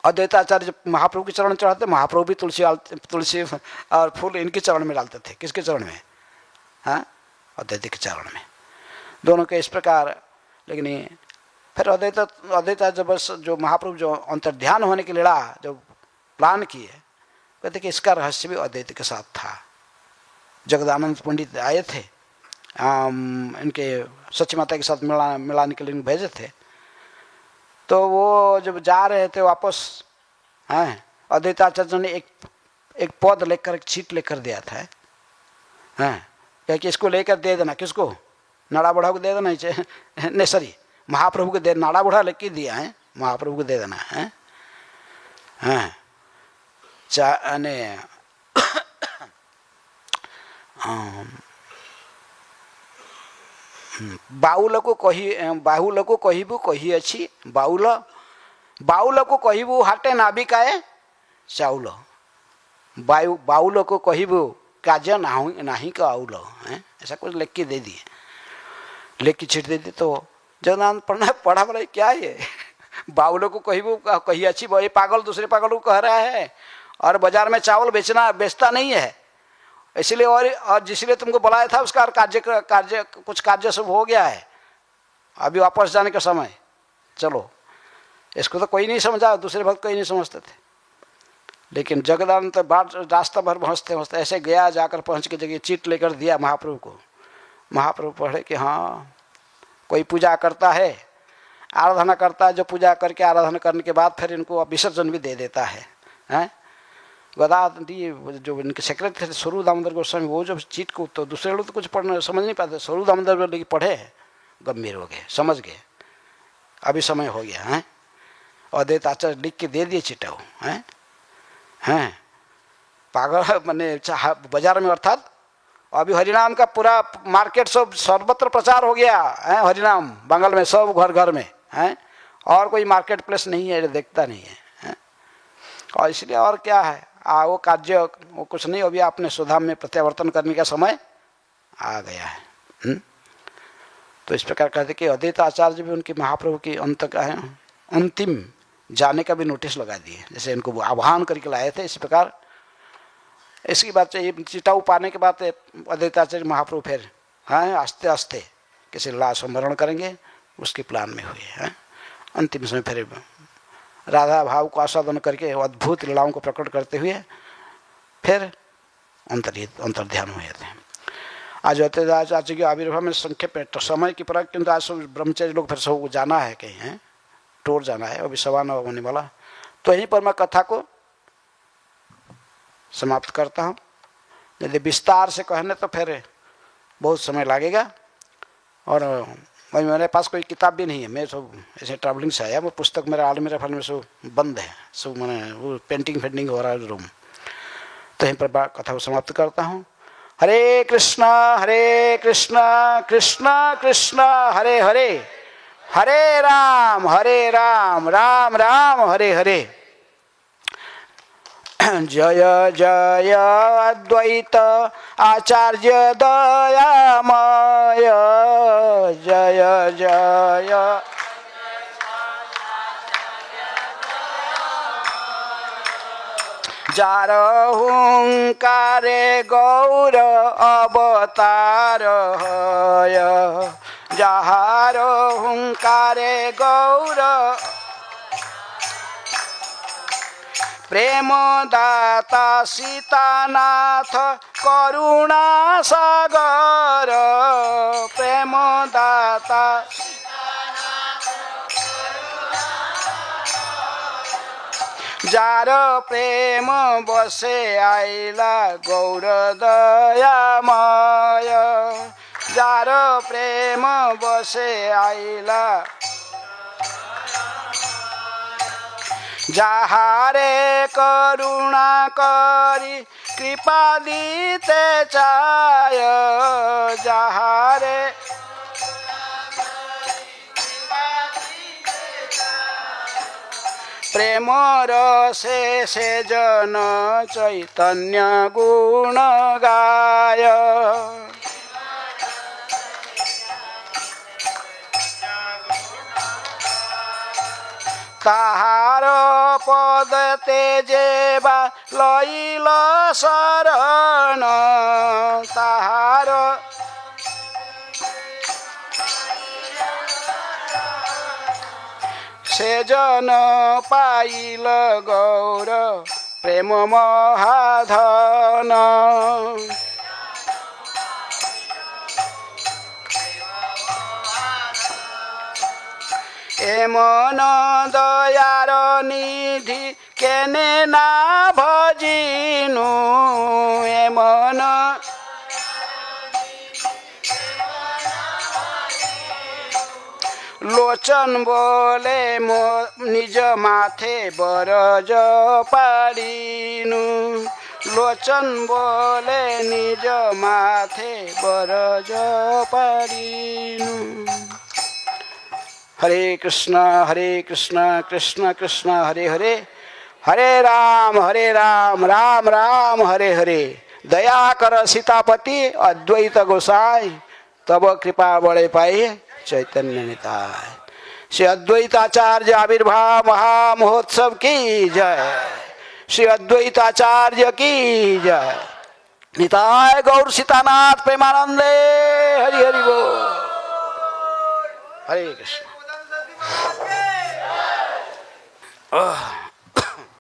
अद्वैत आचार्य महाप्रभु के चरण चढ़ाते, महाप्रभु भी तुलसी और फूल इनके चरण में डालते थे। किसके चरण में? हाँ, अद्वैत के चरण में, दोनों के इस प्रकार। लेकिन फिर अद्वैत जब जो महाप्रभु जो अंतर्ध्यान होने की लीला जो प्लान किए, कहते कि इसका रहस्य भी अद्वैत के साथ था। जगदानंद पंडित आए थे, इनके सच्ची माता के साथ मिलाने के लिए भेजे थे। तो वो जब जा रहे थे वापस, हैं अद्वैत आचार्य ने एक पद लेकर, एक चीट लेकर दिया था, हैं क्या कि इसको लेकर दे देना। किसको? नाड़ा बुढ़ा को दे देना चाहिए, नहीं सॉरी महाप्रभु को दे, नाड़ा बुढ़ा लेके दिया है, महाप्रभु को दे देना है। हाँ बाउल को कहबू कही अच्छी बाउल को कहबू हाटे नाबिकाए चाउल, बाउल को कहबू काज नाही का आउल, ऐसा कुछ लिख के दे दिए, लिख के छिट दे दी। तो जगन्नाथ पढ़ा बोला क्या है, बाउल को कहबू कही अच्छी, ये पागल दूसरे पागल को कह रहा है, और बाजार में चावल बेचता नहीं है, इसलिए और जिसलिए तुमको बुलाया था उसका कुछ कार्य सब हो गया है, अभी वापस जाने का समय, चलो। इसको तो कोई नहीं समझा, दूसरे भक्त कोई नहीं समझते थे। लेकिन जगदानंद तो रास्ता भर हंसते हंसते ऐसे गया, जाकर पहुंच के जगह चीट लेकर दिया महाप्रभु को। महाप्रभु पढ़े कि हाँ कोई पूजा करता है, आराधना करता है, जो पूजा करके आराधना करने के बाद फिर इनको विसर्जन भी दे देता है, हैं गदादी जो इनके सेक्रेटरी थे स्वरूप दामोदर गोस्वामी, वो जब चीट को, तो दूसरे लोग तो कुछ पढ़ने समझ नहीं पाते, स्वरूप दामोदर लेकिन पढ़े, गंभीर हो गए, समझ गए, अभी समय हो गया है। अद्वैत आचार्य लिख के दे दिए चिट्ठा, हैं पागल मैंने बाजार में, अर्थात अभी हरिनाम का पूरा मार्केट सब सर्वत्र प्रचार हो गया है, हरिनाम बंगाल में सब घर घर में है, और कोई मार्केट प्लेस नहीं है, देखता नहीं है, और इसलिए और क्या है, वो कार्य वो कुछ नहीं, अभी आपने स्वधाम में प्रत्यावर्तन करने का समय आ गया है। तो इस प्रकार कहते कि अद्वैत आचार्य भी उनकी महाप्रभु की अंत का है अंतिम जाने का भी नोटिस लगा दिए, जैसे इनको आह्वान करके लाए थे। इस प्रकार इसकी बात चाहिए, चिटाऊ पाने के बाद अद्वैताचार्य महाप्रभु फिर हाँ आस्ते आस्ते किसी लीला संवरण करेंगे, उसके प्लान में हुए हैं। अंतिम समय फिर राधा भाव को आस्वादन करके अद्भुत लीलाओं को प्रकट करते हुए फिर अंतर्ध्यान हुए थे। आज अद्वैताचार्य के आविर्भाव में संक्षेप में तो समय की परक, किंतु आज सब ब्रह्मचारी लोग फिर सब जाना है कहीं है, टूर जाना है, अभी 9:15 होने वाला। तो यहीं पर मैं कथा को समाप्त करता हूँ। यदि विस्तार से कहने तो फिर बहुत समय लगेगा, और मेरे पास कोई किताब भी नहीं है, मैं सब ऐसे ट्रैवलिंग से आया, वो पुस्तक मेरा आलमीरा फाल में सब बंद है, सब मैंने वो पेंटिंग हो रहा है रूम। तो यहीं पर कथा को समाप्त करता हूँ। हरे कृष्णा कृष्णा कृष्णा हरे हरे, हरे राम राम राम हरे हरे। जय जय अद्वैत आचार्य दयामय, जय जय जार हुंकारे गौर अवतार हय, जहार हुंकारे गौर प्रेम दाता सीतानाथ करुणा सागर, प्रेम दाता जार प्रेम बसे आइला गौर दयामय, जार प्रेम बसे आइला जहारे करुणा करी कृपा दीते चाय, जहारे प्रेम रसे से जन चैतन्य गुण गाय, ताहार पद तेजेबा लइल शरण, ताहार से जन पाइल गौर प्रेम महाधन, एमन दयार निधि केने ना भजिनु, एमन लोचन बोले मो निज माथे बरज पाड़िनु, लोचन बोले निज माथे बरज पाड़िनु। हरे कृष्णा कृष्ण कृष्ण हरे हरे, हरे राम राम राम हरे हरे। दया कर सीतापति अद्वैत गोसाई, तब कृपा बड़े पाए चैतन्य निताय। श्री अद्वैताचार्य आविर्भाव महामहोत्सव की जय, श्री अद्वैताचार्य की जय। निताय गौर सीतानाथ प्रेमानंदे, हरि हरि बोल। हरे कृष्ण।